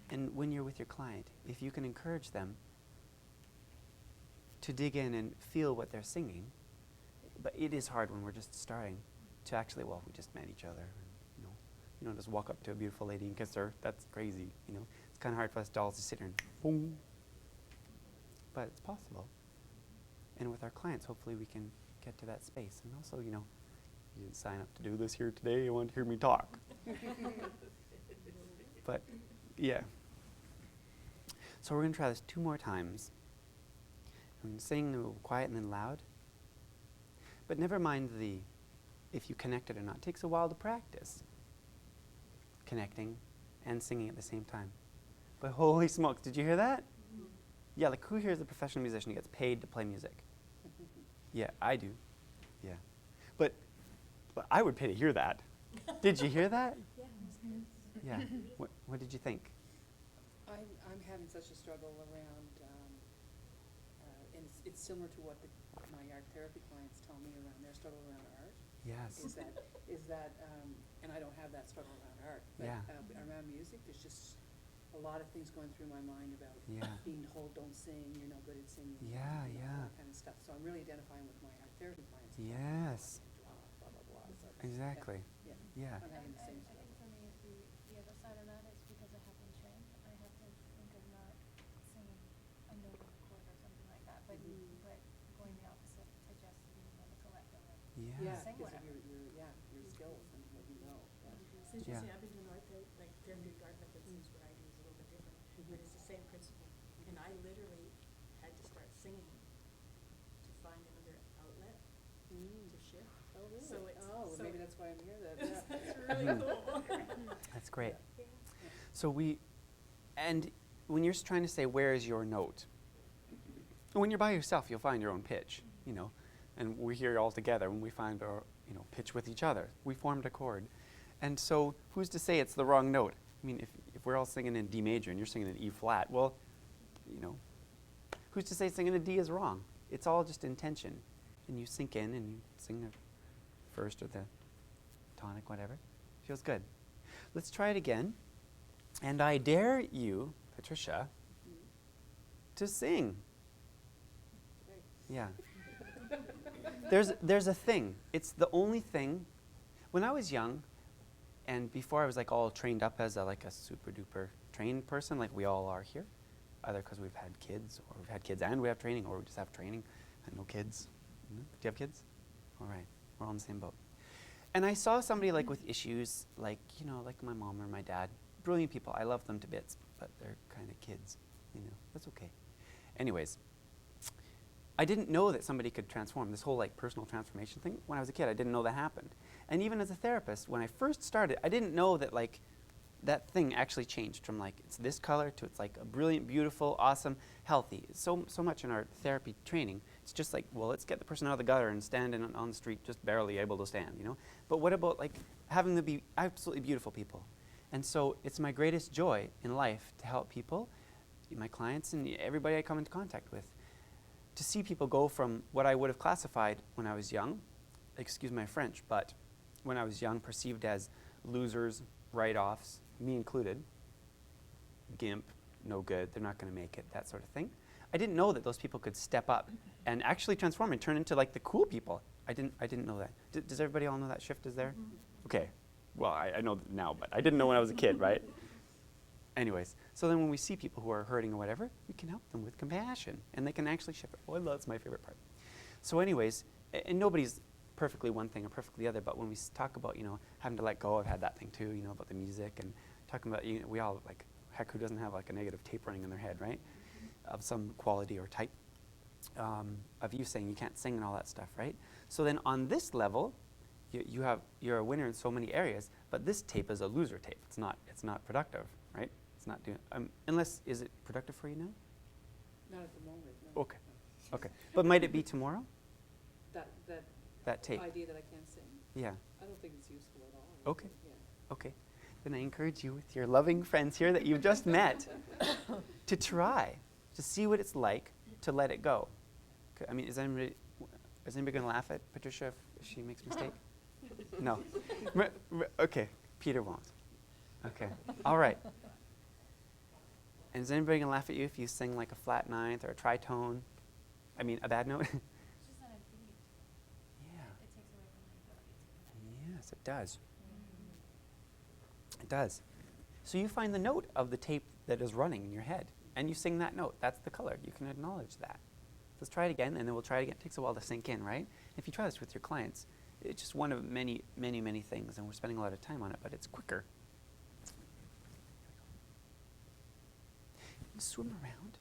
and when you're with your client, if you can encourage them to dig in and feel what they're singing, but it is hard when we're just starting to actually, well, we just met each other, and, you don't just walk up to a beautiful lady and kiss her. That's crazy, you know. It's kind of hard for us dolls to sit here and boom. But it's possible. And with our clients, hopefully we can get to that space. And also, you didn't sign up to do this here today. You want to hear me talk. But, yeah. So we're going to try this 2 more times. I'm going to sing a little quiet and then loud. But never mind if you connected or not. It takes a while to practice connecting and singing at the same time. But holy smokes, did you hear that? Yeah, like who here is a professional musician who gets paid to play music? Yeah, I do. Yeah. But I would pay to hear that. Did you hear that? Yeah. Yeah. What did you think? I'm having such a struggle around, and it's similar to what my art therapy clients tell me around their struggle around art. Yes. Is that, and I don't have that struggle around art, but Yeah. Around music, there's just a lot of things going through my mind about Yeah. being told don't sing, you're no good at singing. Yeah, you know, yeah. That kind of stuff. So I'm really identifying with my art therapy clients. Yes. Blah, blah, blah. So Exactly. Yeah. Yeah. I'm having the same I struggle. think for me, the other side of that is because I have been trained. I have to think of not singing a note on a chord or something like that, but going the opposite suggests being able to let go and Yeah. Yeah, sing because of whatever. your skills and what you know. Yeah. It's interesting, Yeah. I've been doing art therapy, like therapeutic art methods is what I do is a little bit different, but it's the same principle. And I literally had to start singing to find another outlet to shift. Oh, really? So it's- well, so maybe that's why I'm here then. Yeah. It's really cool. That's great. Yeah. So and when you're trying to say where is your note, when you're by yourself, you'll find your own pitch, and we're here all together when we find our, pitch with each other. We formed a chord. And so who's to say it's the wrong note? I mean, if we're all singing in D major and you're singing in E flat, well, who's to say singing in D is wrong? It's all just intention. And you sink in and you sing the first or the tonic, whatever. Feels good. Let's try it again. And I dare you, Patricia, to sing. Great. Yeah. There's a thing. It's the only thing. When I was young, and before I was like all trained up as a super duper trained person, like we all are here, either because we've had kids, or we've had kids and we have training, or we just have training and no kids. Do you have kids? All right, we're all in the same boat. And I saw somebody with issues, like my mom or my dad, brilliant people. I love them to bits, but they're kind of kids. That's okay. Anyways, I didn't know that somebody could transform, this whole personal transformation thing. When I was a kid, I didn't know that happened. And even as a therapist, when I first started, I didn't know that that thing actually changed from it's this color to it's a brilliant, beautiful, awesome, healthy. So much in our therapy training, it's just well, let's get the person out of the gutter and stand on the street just barely able to stand, But what about having them be absolutely beautiful people? And so it's my greatest joy in life to help people, my clients and everybody I come into contact with, to see people go from what I would have classified when I was young, excuse my French, but when I was young, perceived as losers, write-offs, me included, gimp, no good, they're not going to make it, that sort of thing. I didn't know that those people could step up and actually transform and turn into the cool people. I didn't know that. Does everybody all know that shift is there? Okay. Well, I know now, but I didn't know when I was a kid, right? Anyways, so then when we see people who are hurting or whatever, we can help them with compassion, and they can actually shift it. Well, that's my favorite part. So anyways, and nobody's perfectly one thing or perfectly the other, but when we talk about, having to let go, I've had that thing too, about the music, and talking about, we all, heck, who doesn't have a negative tape running in their head, right? Of some quality or type, of you saying you can't sing and all that stuff, right? So then on this level, you're a winner in so many areas, but this tape is a loser tape. It's not productive, right? It's not doing, unless, is it productive for you now? Not at the moment, no. Okay. Okay. But might it be tomorrow? That Tape. idea that I can't sing, Yeah. I don't think it's useful at all. Okay. Yeah. Okay. then I encourage you with your loving friends here that you've just met to try, to see what it's like to let it go. I mean, is anybody going to laugh at Patricia if she makes a mistake? No. Okay, Peter won't. Okay, all right. And is anybody going to laugh at you if you sing like a flat ninth or a tritone? I mean, a bad note? It's just not a beat. Yeah. It takes away from the ability to connect. Yes, it does. It does. So you find the note of the tape that is running in your head, and you sing that note. That's the color. You can acknowledge that. Let's try it again, and then we'll try it again. It takes a while to sink in, right? If you try this with your clients, it's just one of many, many, many things, and we're spending a lot of time on it, but it's quicker. You swim around.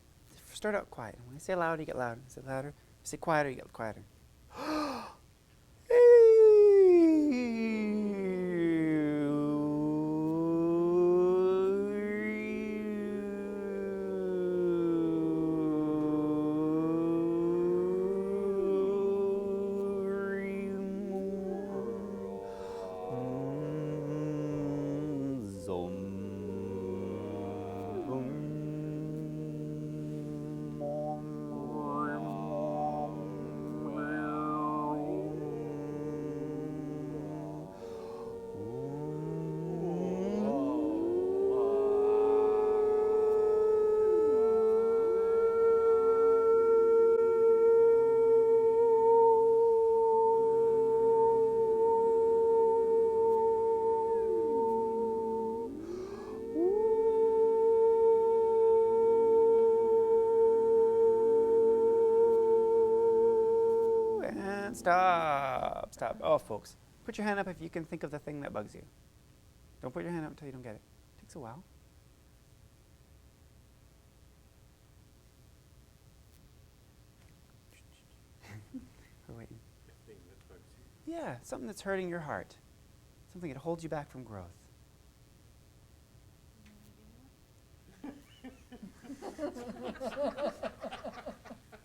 Start out quiet. When I say loud, you get louder. Say louder. Say quieter, you get quieter. Stop. Stop. Oh, folks, put your hand up if you can think of the thing that bugs you. Don't put your hand up until you don't get it. It takes a while. We're waiting. The thing that bugs you. Yeah, something that's hurting your heart. Something that holds you back from growth.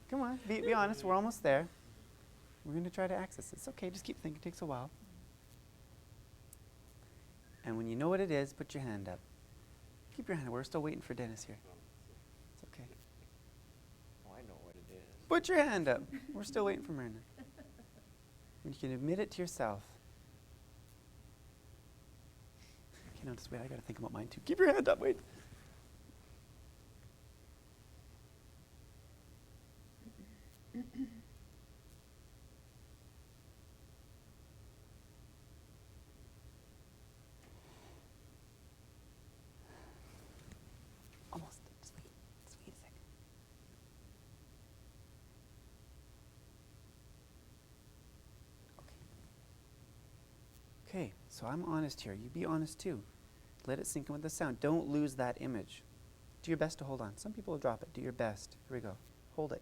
Come on, be honest. We're almost there. We're going to try to access it. It's okay. Just keep thinking. It takes a while. And when you know what it is, put your hand up. Keep your hand up. We're still waiting for Dennis here. It's okay. Oh, I know what it is. Put your hand up. We're still waiting for Myrna. When you can admit it to yourself. Okay, no, just wait. I got to think about mine too. Keep your hand up. Wait. Almost. Just wait. Just wait a second. Okay, so I'm honest here. You be honest too. Let it sink in with the sound. Don't lose that image. Do your best to hold on. Some people will drop it. Do your best. Here we go. Hold it.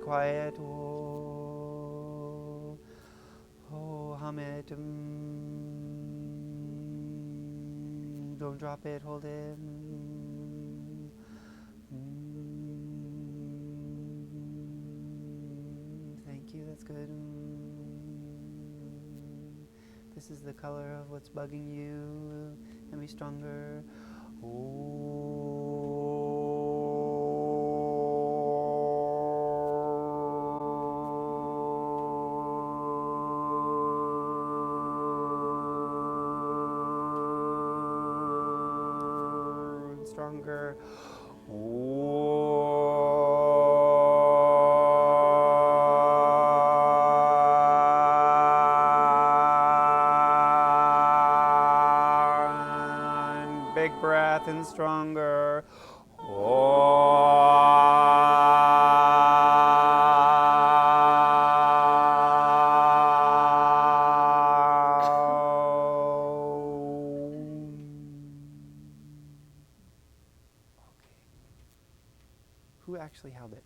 Quiet. Oh, oh, hum it. Don't drop it. Hold it. Thank you. That's good. This is the color of what's bugging you. And be stronger. Stronger. big breath and stronger. Who actually held it?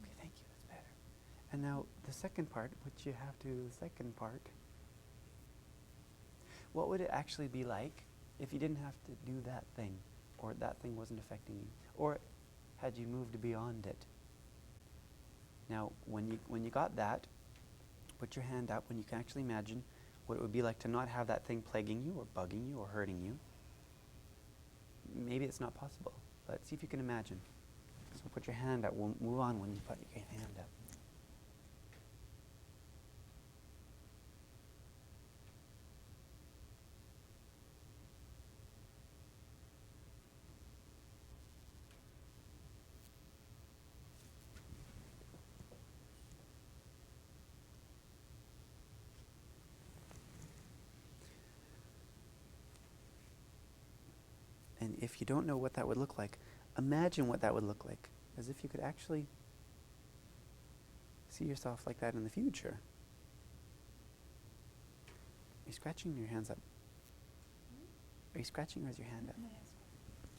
Okay, thank you, that's better. And now the second part, which you have to do the second part. What would it actually be like if you didn't have to do that thing, or that thing wasn't affecting you, or had you moved beyond it? Now, when you got that, put your hand up when you can actually imagine what it would be like to not have that thing plaguing you, or bugging you, or hurting you. Maybe it's not possible, but see if you can imagine. So put your hand up. We'll move on when you put your hand up. And if you don't know what that would look like, imagine what that would look like, as if you could actually see yourself like that in the future. Are you scratching your hands up? Are you scratching or is your hand up?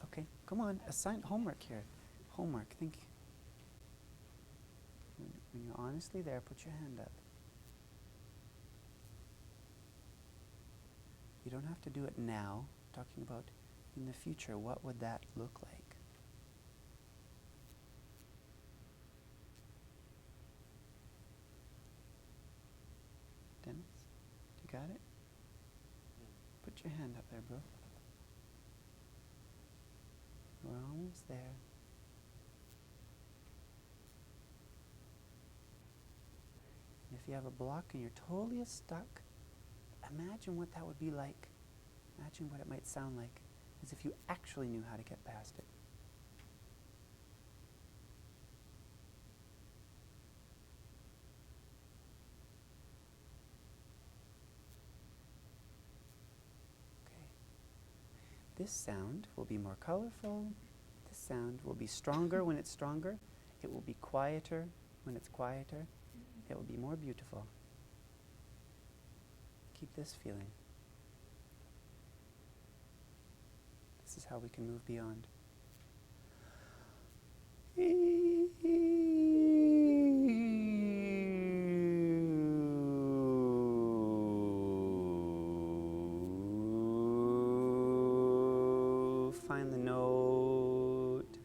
Okay, come on, assign homework here. Homework, think. When you're honestly there, put your hand up. You don't have to do it now. I'm talking about in the future, what would that look like? Dennis, you got it? Put your hand up there, bro. We're almost there. And if you have a block and you're totally stuck, imagine what that would be like. Imagine what it might sound like, as if you actually knew how to get past it. Okay. This sound will be more colorful. This sound will be stronger when it's stronger. It will be quieter when it's quieter. It will be more beautiful. Keep this feeling. This is how we can move beyond. Find the note.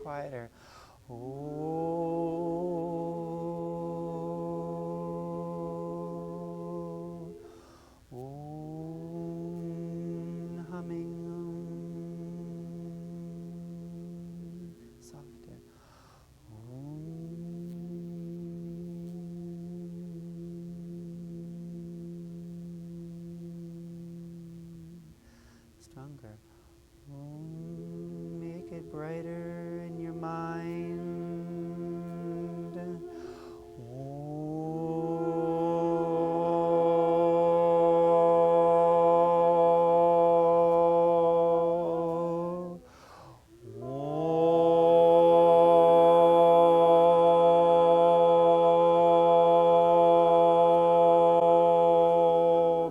Quieter. Humming. Softer. Stronger. Make it brighter in your mind.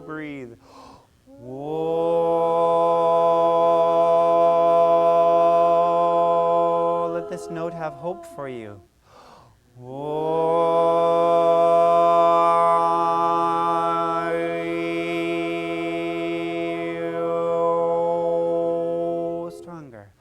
Breathe. Let this note have hope for you. Stronger.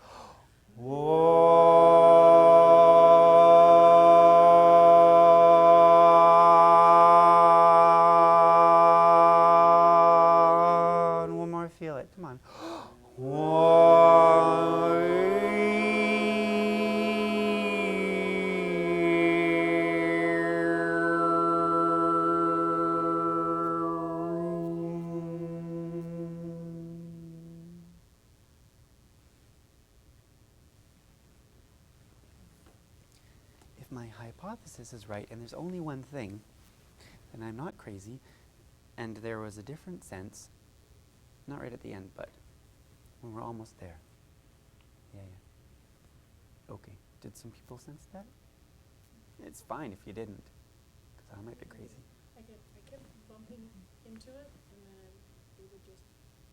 hypothesis is right, and there's only one thing, and I'm not crazy, and there was a different sense, not right at the end, but when we're almost there. Yeah, yeah. Okay. Did some people sense that? It's fine if you didn't, because I might be crazy. I kept bumping into it, and then we would just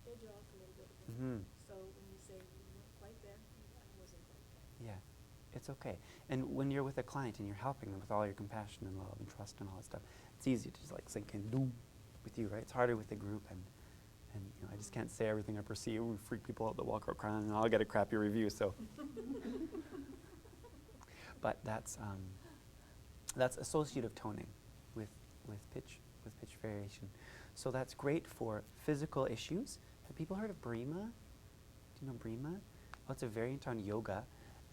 edge off a little bit again. Mm-hmm. So when you say you weren't quite there, I wasn't quite there. Yeah, it's okay. And when you're with a client and you're helping them with all your compassion and love and trust and all that stuff, it's easy to just like sink in boom with you, right? It's harder with the group, and you know, I just can't say everything I perceive. We freak people out that walk out crying, and I'll get a crappy review. So, but that's associative toning with pitch variation. So that's great for physical issues. Have people heard of Brima? Do you know Brima? Well, it's a variant on yoga,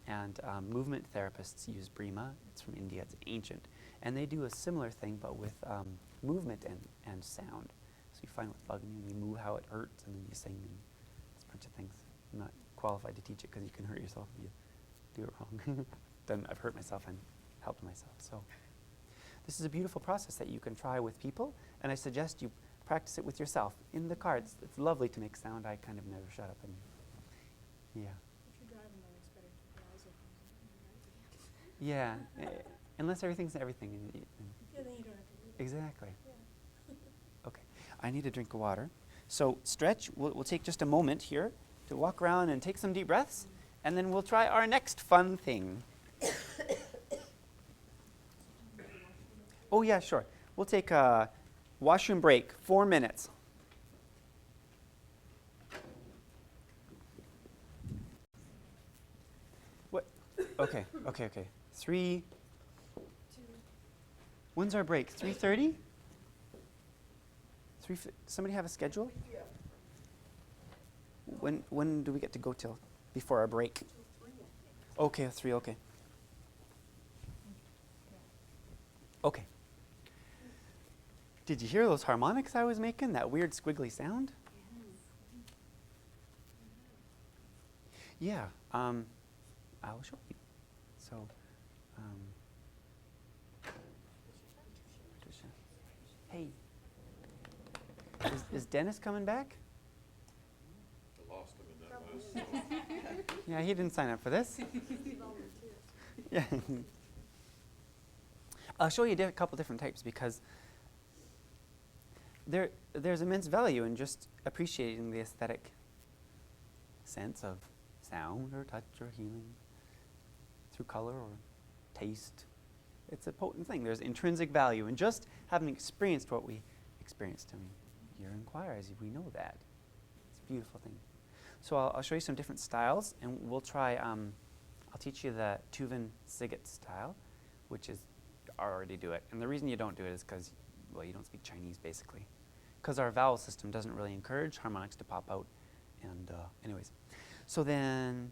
and movement therapists use Brima. It's from India. It's ancient, and they do a similar thing, but with movement and sound. So you find what's bugging you, and you move how it hurts, and then you sing, and it's a bunch of things. I'm not qualified to teach it because you can hurt yourself if you do it wrong. I've hurt myself and helped myself. So this is a beautiful process that you can try with people, and I suggest you practice it with yourself in the car. It's lovely to make sound. I kind of never shut up. And yeah. If you're driving, though, it's better to keep your eyes open. Yeah. Unless everything's everything. Yeah, then you don't have to do that. Exactly. Yeah. Okay. I need a drink of water. So stretch. We'll take just a moment here to walk around and take some deep breaths, and then we'll try our next fun thing. Oh, yeah, sure. We'll take a washroom break, 4 minutes. What? Okay. 3. When's our break? 3:30? Somebody have a schedule? Yeah. When do we get to go till before our break? 3. Okay, 3. Okay. Okay. Did you hear those harmonics I was making? That weird squiggly sound? Yeah. I will show you. So, Patricia. Hey. Is Dennis coming back? I lost him in that mess. Yeah, he didn't sign up for this. Yeah. I'll show you a couple different types because there's immense value in just appreciating the aesthetic sense of sound or touch or healing through color or taste. It's a potent thing. There's intrinsic value in just having experienced what we experienced. I mean, you're in choirs, we know that. It's a beautiful thing. So I'll show you some different styles, and we'll try, I'll teach you the Tuvan Siget style, which is, I already do it. And the reason you don't do it is because, well, you don't speak Chinese, basically. Because our vowel system doesn't really encourage harmonics to pop out. And anyways, so then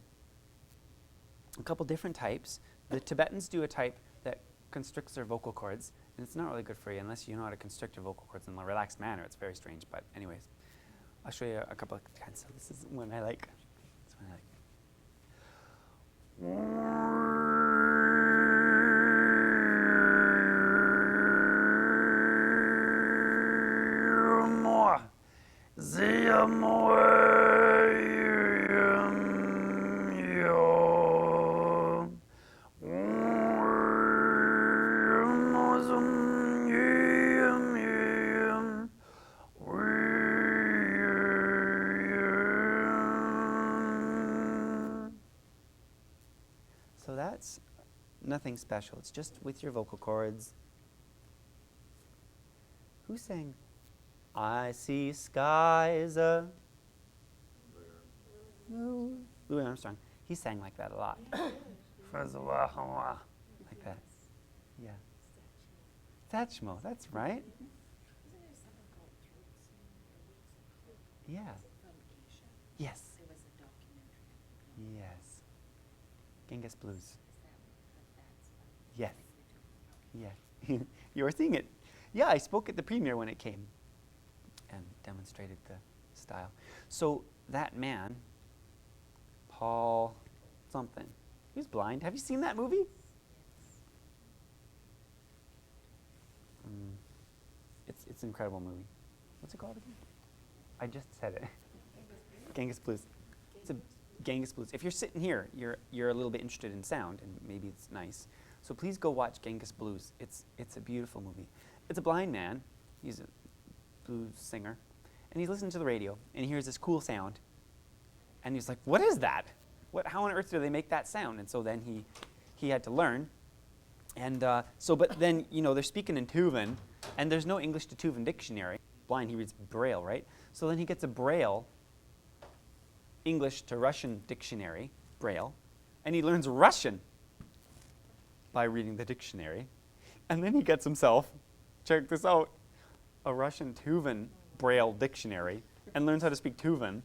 a couple different types. The Tibetans do a type that constricts their vocal cords, and it's not really good for you unless you know how to constrict your vocal cords in a relaxed manner. It's very strange, but anyways, I'll show you a couple of kinds. So this is one I like. This one I like. So that's nothing special. It's just with your vocal cords. Who sang I see skies Louis Armstrong. He sang like that a lot. Like that. Yeah. Satchmo, that's right. Isn't there something called throat singing? Yeah. From Asia? Yes. There was a documentary. Yes. Genghis Blues. Is that that's Yes. Okay. Yeah. You were seeing it. Yeah, I spoke at the premiere when it came and demonstrated the style. So that man, Paul something, he's blind. Have you seen that movie? It's an incredible movie. What's it called again? I just said it. Genghis Blues. It's a Genghis Blues. If you're sitting here, you're a little bit interested in sound, and maybe it's nice. So please go watch Genghis Blues. It's a beautiful movie. It's a blind man. He's a blues singer, and he's listening to the radio, and he hears this cool sound, and he's like, "What is that? How on earth do they make that sound?" And so then he had to learn, and but then they're speaking in Tuvan, and there's no English to Tuvan dictionary. Blind, he reads Braille, right? So then he gets a Braille English to Russian dictionary, Braille, and he learns Russian by reading the dictionary. And then he gets himself, check this out, a Russian Tuvan Braille dictionary and learns how to speak Tuvan.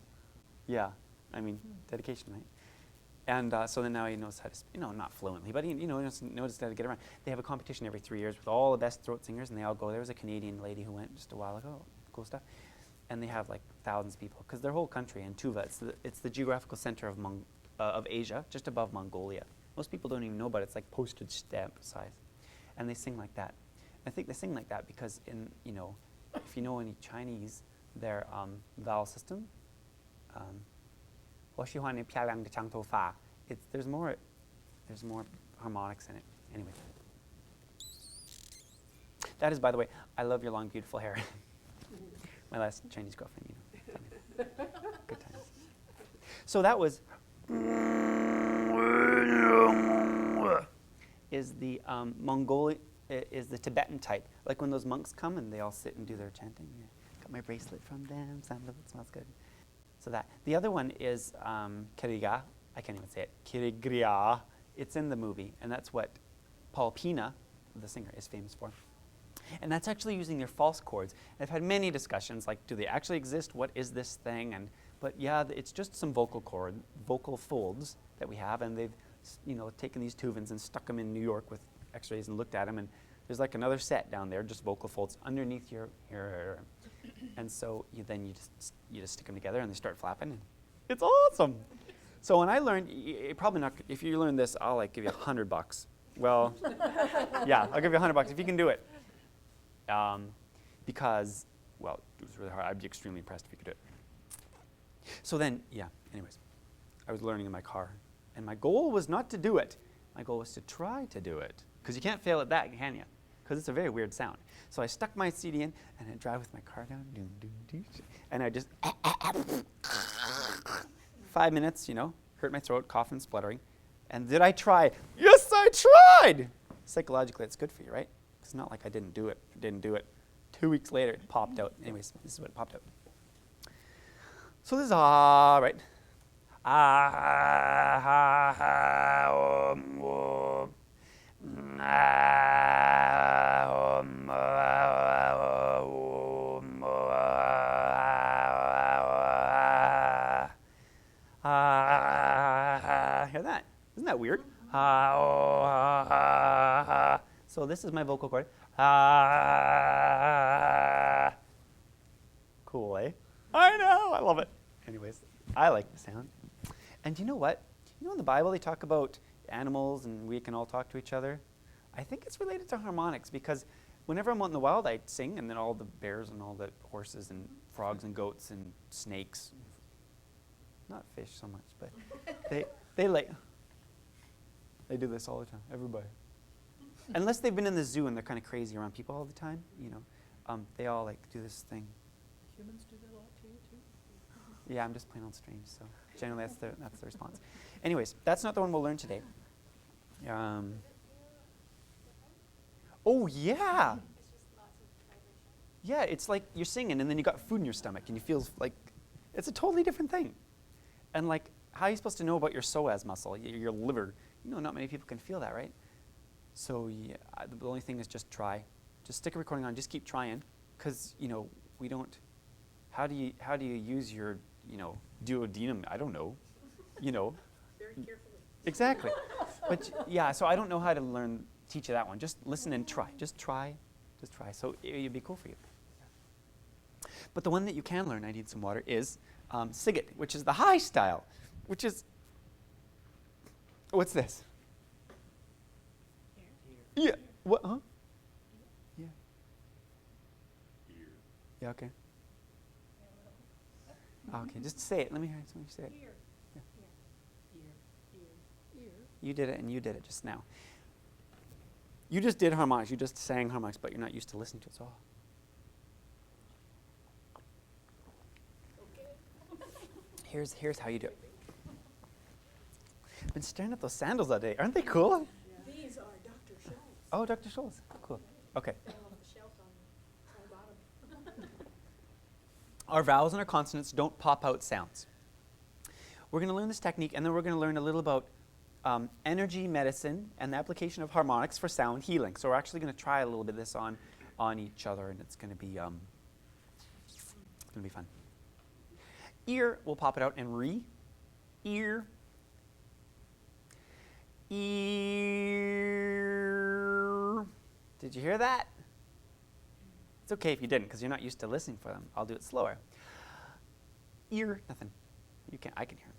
Yeah, I mean, dedication, right? And so then now he knows how to, not fluently, but he knows how to get around. They have a competition every 3 years with all the best throat singers, and they all go. There was a Canadian lady who went just a while ago. Cool stuff. And they have like thousands of people, because their whole country in Tuva, it's the geographical center of Asia, just above Mongolia. Most people don't even know about it. It's like postage stamp size. And they sing like that. I think they sing like that because if you know any Chinese, their vowel system, there's more harmonics in it. Anyway. That is, by the way, I love your long, beautiful hair. My last Chinese girlfriend, Good times. So that was is the Mongolian is the Tibetan type. Like when those monks come and they all sit and do their chanting. Yeah. Got my bracelet from them. It smells good. So that. The other one is Kiriga. I can't even say it. Kirigria. It's in the movie, and that's what Paul Pina, the singer, is famous for. And that's actually using their false chords. I've had many discussions, like, do they actually exist? What is this thing? But yeah, it's just some vocal folds that we have, and they've, taken these Tuvans and stuck them in New York with X-rays and looked at them, and there's like another set down there, just vocal folds underneath your and so you just stick them together and they start flapping, and it's awesome. So when I learned, probably not. If you learn this, I'll give you $100. Well, yeah, I'll give you $100 if you can do it. Because, well, it was really hard. I'd be extremely impressed if you could do it. So then, anyways, I was learning in my car. And my goal was not to do it. My goal was to try to do it. Because you can't fail at that, can you? Because it's a very weird sound. So I stuck my CD in, and I drive with my car down, and I just, 5 minutes, hurt my throat, coughing, spluttering. And did I try? Yes, I tried! Psychologically, it's good for you, right? It's not like I didn't do it. 2 weeks later, it popped out. Anyways, this is what it popped out. So this is right. Hear that? Isn't that weird? So this is my vocal cord. Cool, eh? I know, I love it. Anyways, I like the sound. And you know what? In the Bible they talk about animals and we can all talk to each other. I think it's related to harmonics, because whenever I'm out in the wild, I sing, and then all the bears and all the horses and frogs and goats and snakes, not fish so much, but they do this all the time, everybody. Unless they've been in the zoo and they're kind of crazy around people all the time, they all do this thing. Humans do that a lot to you too? Yeah, I'm just plain old strange, so generally that's the response. Anyways, that's not the one we'll learn today. Oh, yeah. It's just lots of vibration. Yeah, it's like you're singing and then you got food in your stomach and you feel like it's a totally different thing. And how are you supposed to know about your psoas muscle, your liver? Not many people can feel that, right? So yeah, the only thing is just try. Just stick a recording on, just keep trying, because we don't. How do you use your duodenum? I don't know. Very carefully. Exactly. But yeah, so I don't know how to teach you that one. Just listen and try. Just try. So it'd be cool for you. But the one that you can learn, I need some water, is Siget, which is the high style, which is, what's this? Yeah. What? Huh? Yeah. Yeah, okay. Okay, just say it. Let me hear somebody say it. Ear. Yeah. Ear. You did it and you did it just now. You just did harmonics. You just sang harmonics, but you're not used to listening to it. So. Here's how you do it. I've been staring at those sandals all day. Aren't they cool? These are Dr. Scholl's. Oh, Dr. Scholl's. Cool. Okay. The shelf on the bottom. Our vowels and our consonants don't pop out sounds. We're going to learn this technique, and then we're going to learn a little about energy medicine and the application of harmonics for sound healing. So we're actually going to try a little bit of this on each other, and it's going to be fun. Ear, we'll pop it out and re. Ear. Ear. Did you hear that? It's okay if you didn't, because you're not used to listening for them. I'll do it slower. Ear, nothing. You can, I can hear them.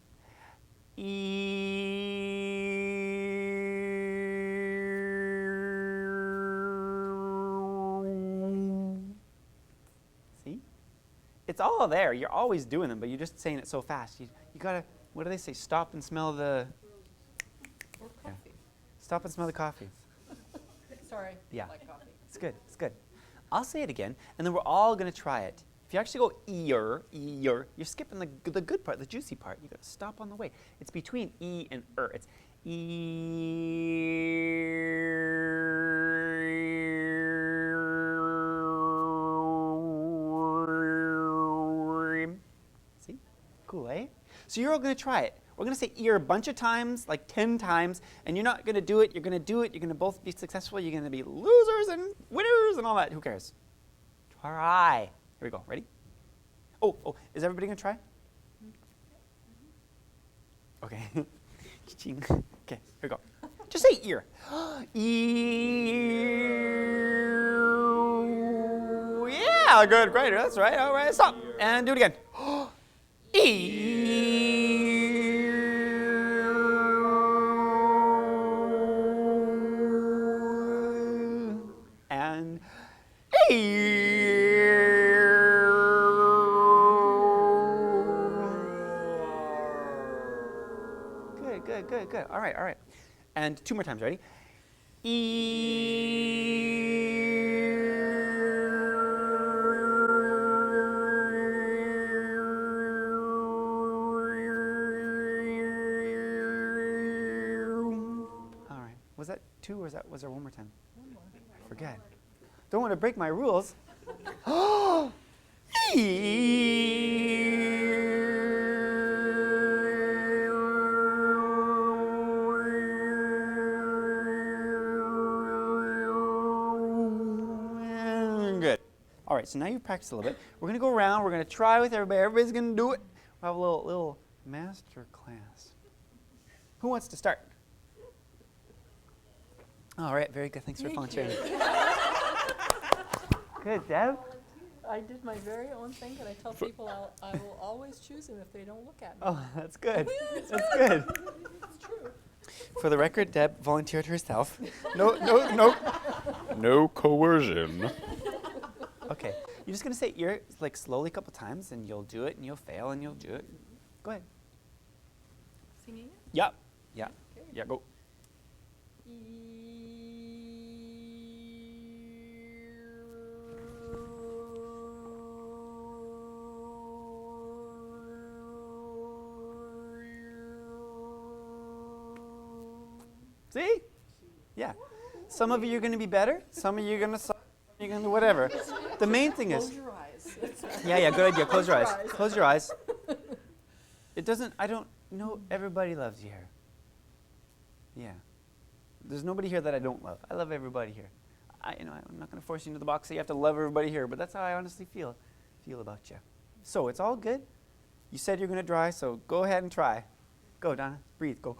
See? It's all there. You're always doing them, but you're just saying it so fast. You gotta, what do they say? Stop and smell the... Or coffee. Stop and smell the coffee. Sorry. Yeah. Like coffee. It's good. It's good. I'll say it again, and then we're all going to try it. If you actually go ear, you're skipping the good part, the juicy part. You got to stop on the way. It's between e and It's See? Cool, eh? So you're all going to try it. We're going to say ear a bunch of times, like 10 times, and you're not going to do it. You're going to do it. You're going to both be successful. You're going to be losers and winners and all that. Who cares? Try. Here we go. Ready? Oh, is everybody going to try? Okay. Cha-ching. Okay, here we go. Just say ear. Ear. Yeah, good, great. That's right. All right, stop. And do it again. And Good. All right. And 2 more times, ready? All right. Was that 2 or was there one more time? One more. I forget. Don't want to break my rules. Good. All right, so now you've practiced a little bit. We're going to go around. We're going to try with everybody. Everybody's going to do it. We'll have a little master class. Who wants to start? All right, very good. Thanks for volunteering. Good, Deb. I did my very own thing, and I tell people I will always choose them if they don't look at me. Oh, that's good. That's good. It's true. For the record, Deb volunteered herself. No. No coercion. Okay. You're just going to say ear like slowly a couple times, and you'll do it, and you'll fail, and you'll do it. Go ahead. Singing it? Yeah. Okay. Yeah, go. See? Yeah. Some of you are going to be better. Some of you are going to suck. You're going to whatever. The main thing is... Close your eyes. Yeah, good idea. Close your eyes. Close your eyes. I don't know everybody loves you here. Yeah. There's nobody here that I don't love. I love everybody here. I'm not going to force you into the box, so you have to love everybody here, but that's how I honestly feel about you. So it's all good. You said you're going to try, so go ahead and try. Go, Donna. Breathe. Go.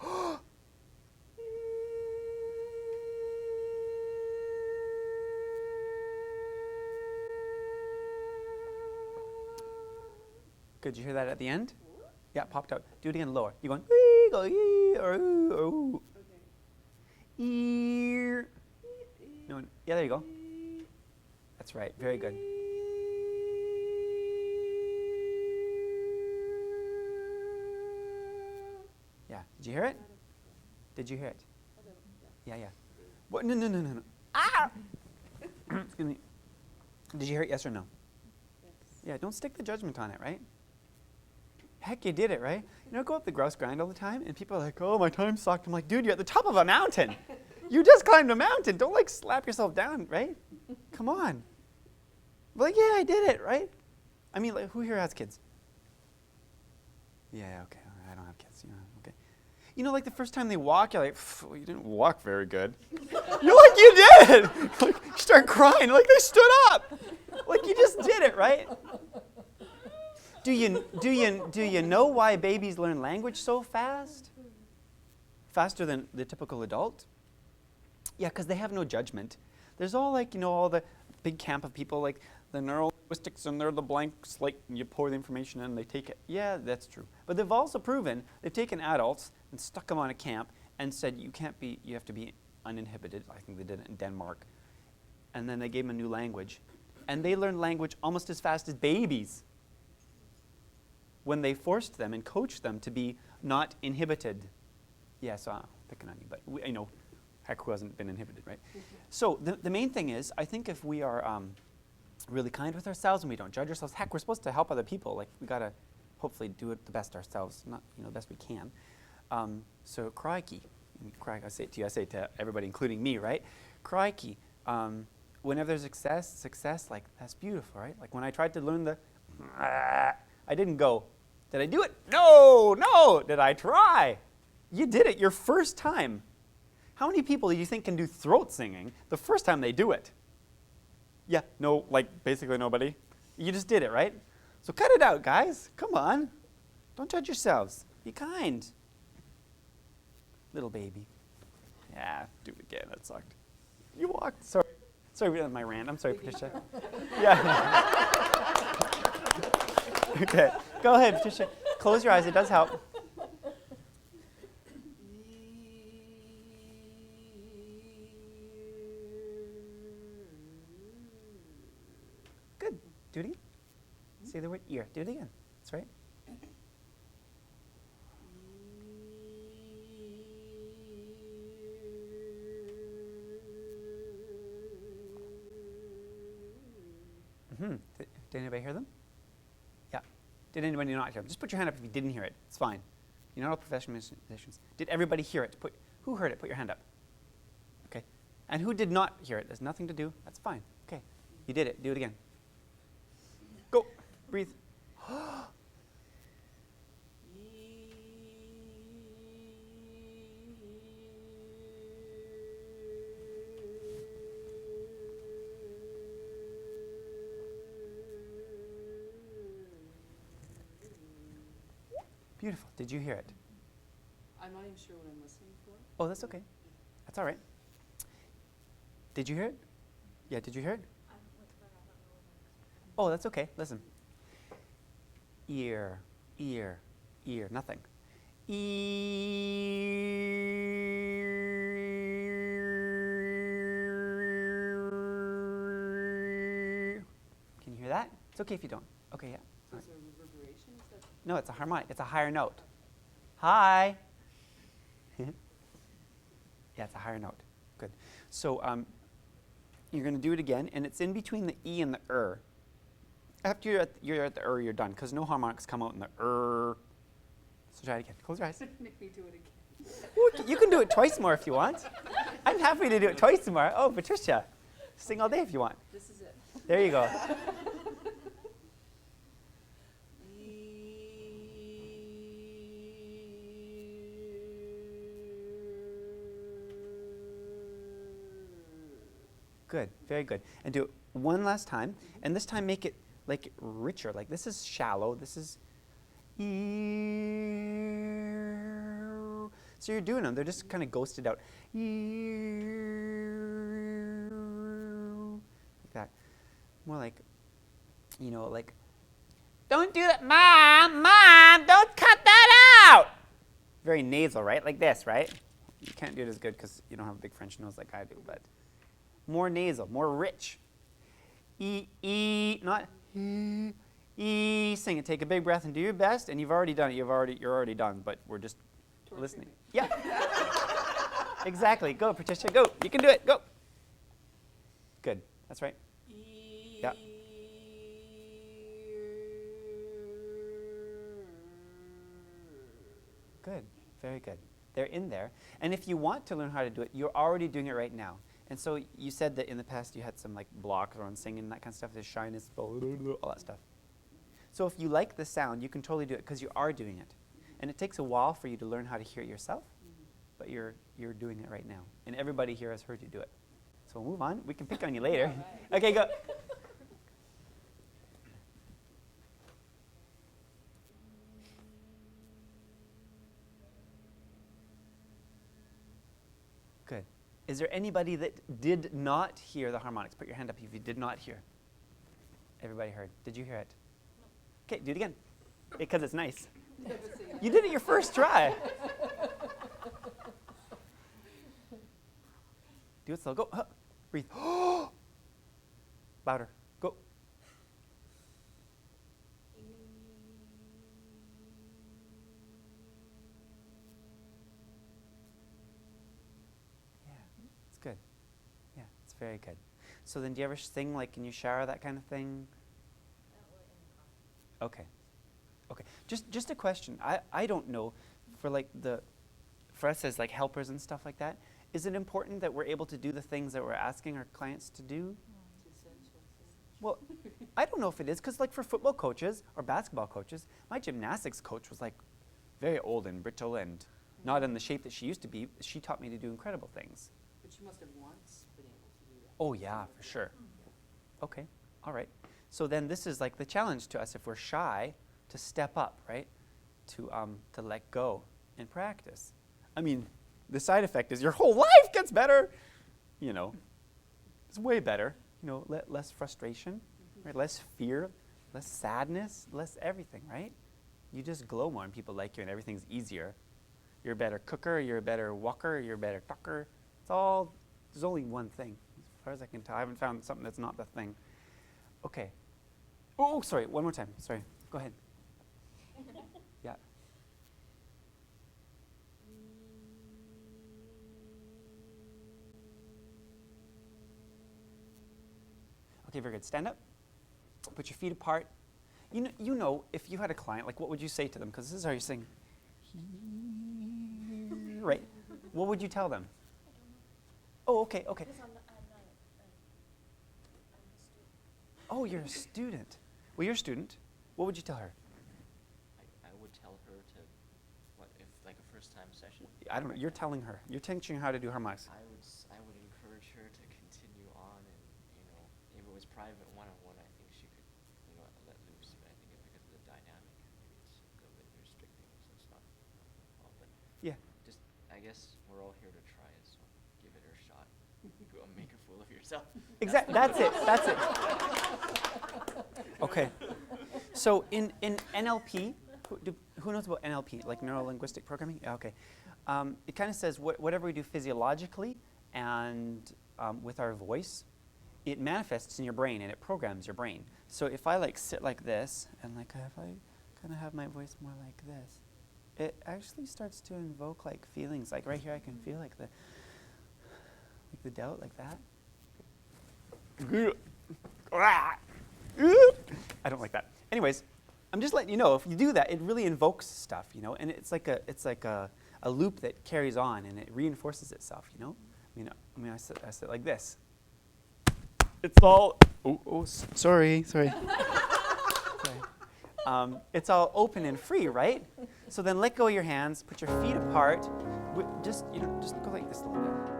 Good. Did you hear that at the end? Yeah, popped out. Do it again lower. You're going, wee, go, ee, or ooh, or ooh. Okay. Ear. No, yeah, there you go. That's right. Very good. Did you hear it? Not a- Did you hear it? oh, yeah. Yeah. What? No. Ah! Excuse me. Did you hear it, yes or no? Yes. Yeah, don't stick the judgment on it, right? Heck, you did it, right? You know, go up the grouse grind all the time, and people are like, oh, my time sucked. I'm like, dude, you're at the top of a mountain. You just climbed a mountain. Don't, like, slap yourself down, right? Come on. Like, yeah, I did it, right? I mean, like, who here has kids? Yeah, okay. I don't have kids. Okay. You know, like, the first time they walk, you're like, well, you didn't walk very good. You're like, you did! Like, you start crying. Like, they stood up. Like, you just did it, right? Do you know why babies learn language so fast? Faster than the typical adult? Yeah, because they have no judgment. There's all like, all the big camp of people like the neurolinguistics, and they're the blank slate, and you pour the information in and they take it. Yeah, that's true. But they've also proven, they've taken adults and stuck them on a camp and said you have to be uninhibited. I think they did it in Denmark. And then they gave them a new language. And they learned language almost as fast as babies when they forced them and coached them to be not inhibited. Yeah, so I'm picking on you, but heck, who hasn't been inhibited, right? So the main thing is, I think if we are really kind with ourselves and we don't judge ourselves, heck, we're supposed to help other people. Like, we got to hopefully do it the best ourselves, not the best we can. So crikey, I say it to everybody, including me, right? Crikey, whenever there's success, like, that's beautiful, right? Like when I tried to learn I didn't go, did I do it? No. Did I try? You did it your first time. How many people do you think can do throat singing the first time they do it? Yeah, no, like basically nobody. You just did it, right? So cut it out, guys. Come on. Don't judge yourselves. Be kind. Little baby. Yeah, do it again. That sucked. You walked. Sorry, my rant. I'm sorry, Patricia. Yeah. Okay, go ahead, Patricia. Close your eyes. It does help. Good. Do it again. Say the word ear. Do it again. That's right. Did anybody hear them? Yeah. Did anybody not hear them? Just put your hand up if you didn't hear it. It's fine. You're not all professional musicians. Did everybody hear it? Who heard it? Put your hand up. Okay. And who did not hear it? There's nothing to do. That's fine. Okay. You did it. Do it again. Go. Breathe. Beautiful. Did you hear it? I'm not even sure what I'm listening for. Oh, that's okay. That's all right. Did you hear it? Yeah, did you hear it? Oh, that's okay. Listen. Ear, ear, ear. Nothing. Ear. Can you hear that? It's okay if you don't. Okay, yeah. So is there a reverberation? Is that No, it's a harmonic. It's a higher note. Hi. Yeah, it's a higher note. Good. So you're going to do it again, and it's in between the E and the er. After you're at the er, you're done, because no harmonics come out in the er. So try it again. Close your eyes. make me do it again? Ooh, you can do it twice more if you want. I'm happy to do it twice more. Oh, Patricia, sing all day if you want. This is it. There you go. Good, very good. And do it one last time, and this time make it like richer. Like this is shallow, this is ear. So you're doing them, they're just kind of ghosted out. Ear. Like that. More like, like, don't do that, Mom, don't cut that out. Very nasal, right? Like this, right? You can't do it as good because you don't have a big French nose like I do, but more nasal, more rich. E, not E. E, sing it. Take a big breath and do your best. And you've already done it. You're already done. But we're just listening. Yeah. Exactly. Go, Patricia. Go. You can do it. Go. Good. That's right. Yeah. Good. Very good. They're in there. And if you want to learn how to do it, you're already doing it right now. And so you said that in the past you had some like blocks around singing and that kind of stuff, there's shyness, all that stuff. So if you like the sound, you can totally do it because you are doing it. And it takes a while for you to learn how to hear it yourself, but you're doing it right now. And everybody here has heard you do it. So we'll move on. We can pick on you later. Okay, go. Good. Is there anybody that did not hear the harmonics? Put your hand up if you did not hear. Everybody heard. Did you hear it? Okay, do it again. Because it's nice. You did it your first try. Do it slow. Go. Breathe. Louder. Go. Yeah, it's good. Yeah, it's very good. So then do you ever sing like in your shower, that kind of thing? Okay. Okay. Just a question. I don't know, for us as like helpers and stuff like that, is it important that we're able to do the things that we're asking our clients to do? It's essential. Well, I don't know if it is, because like for football coaches or basketball coaches, my gymnastics coach was like very old and brittle and not in the shape that she used to be. She taught me to do incredible things. But you must have once been able to do that. Oh yeah, for sure. Okay, all right. So then this is like the challenge to us if we're shy to step up, right? To let go and practice. I mean, the side effect is your whole life gets better. You know, it's way better. You know, less frustration, right? Less fear, less sadness, less everything, right? You just glow more and people like you and everything's easier. You're a better cooker, you're a better walker, you're a better talker. It's all, there's only one thing. As far as I can tell, I haven't found something that's not the thing. Okay. Oh, sorry, one more time. Sorry, go ahead. Yeah. Okay, very good. Stand up. Put your feet apart. You know, if you had a client, like what would you say to them? Because this is how you sing. Right. What would you tell them? Oh, okay, okay. Because I'm a student. Oh, you're a student. Well, you're a student. What would you tell her? I would tell her to, what, if like a first time session? I don't know. You're telling her. You're teaching her how to do harmonics. I would encourage her to continue on, and if it was private one-on-one, I think she could, let loose. But I think because of the dynamic, maybe it's a little bit restricting, so it's not well. But Yeah. just, I guess we're all here to try it, so give it a shot. Go make a fool of yourself. Exactly. That's it. That's it. Okay. So in NLP, who knows about NLP, like neuro-linguistic programming? Yeah, okay. It kind of says whatever we do physiologically and with our voice, it manifests in your brain and it programs your brain. So if I like sit like this and like if I kind of have my voice more like this, it actually starts to invoke like feelings. Like right here, I can feel like the doubt, like that. I don't like that. Anyways, I'm just letting you know, if you do that, it really invokes stuff, and it's like a loop that carries on and it reinforces itself, I mean, I sit like this. It's all, sorry. Sorry. It's all open and free, right? So then let go of your hands, put your feet apart, just go like this a little bit.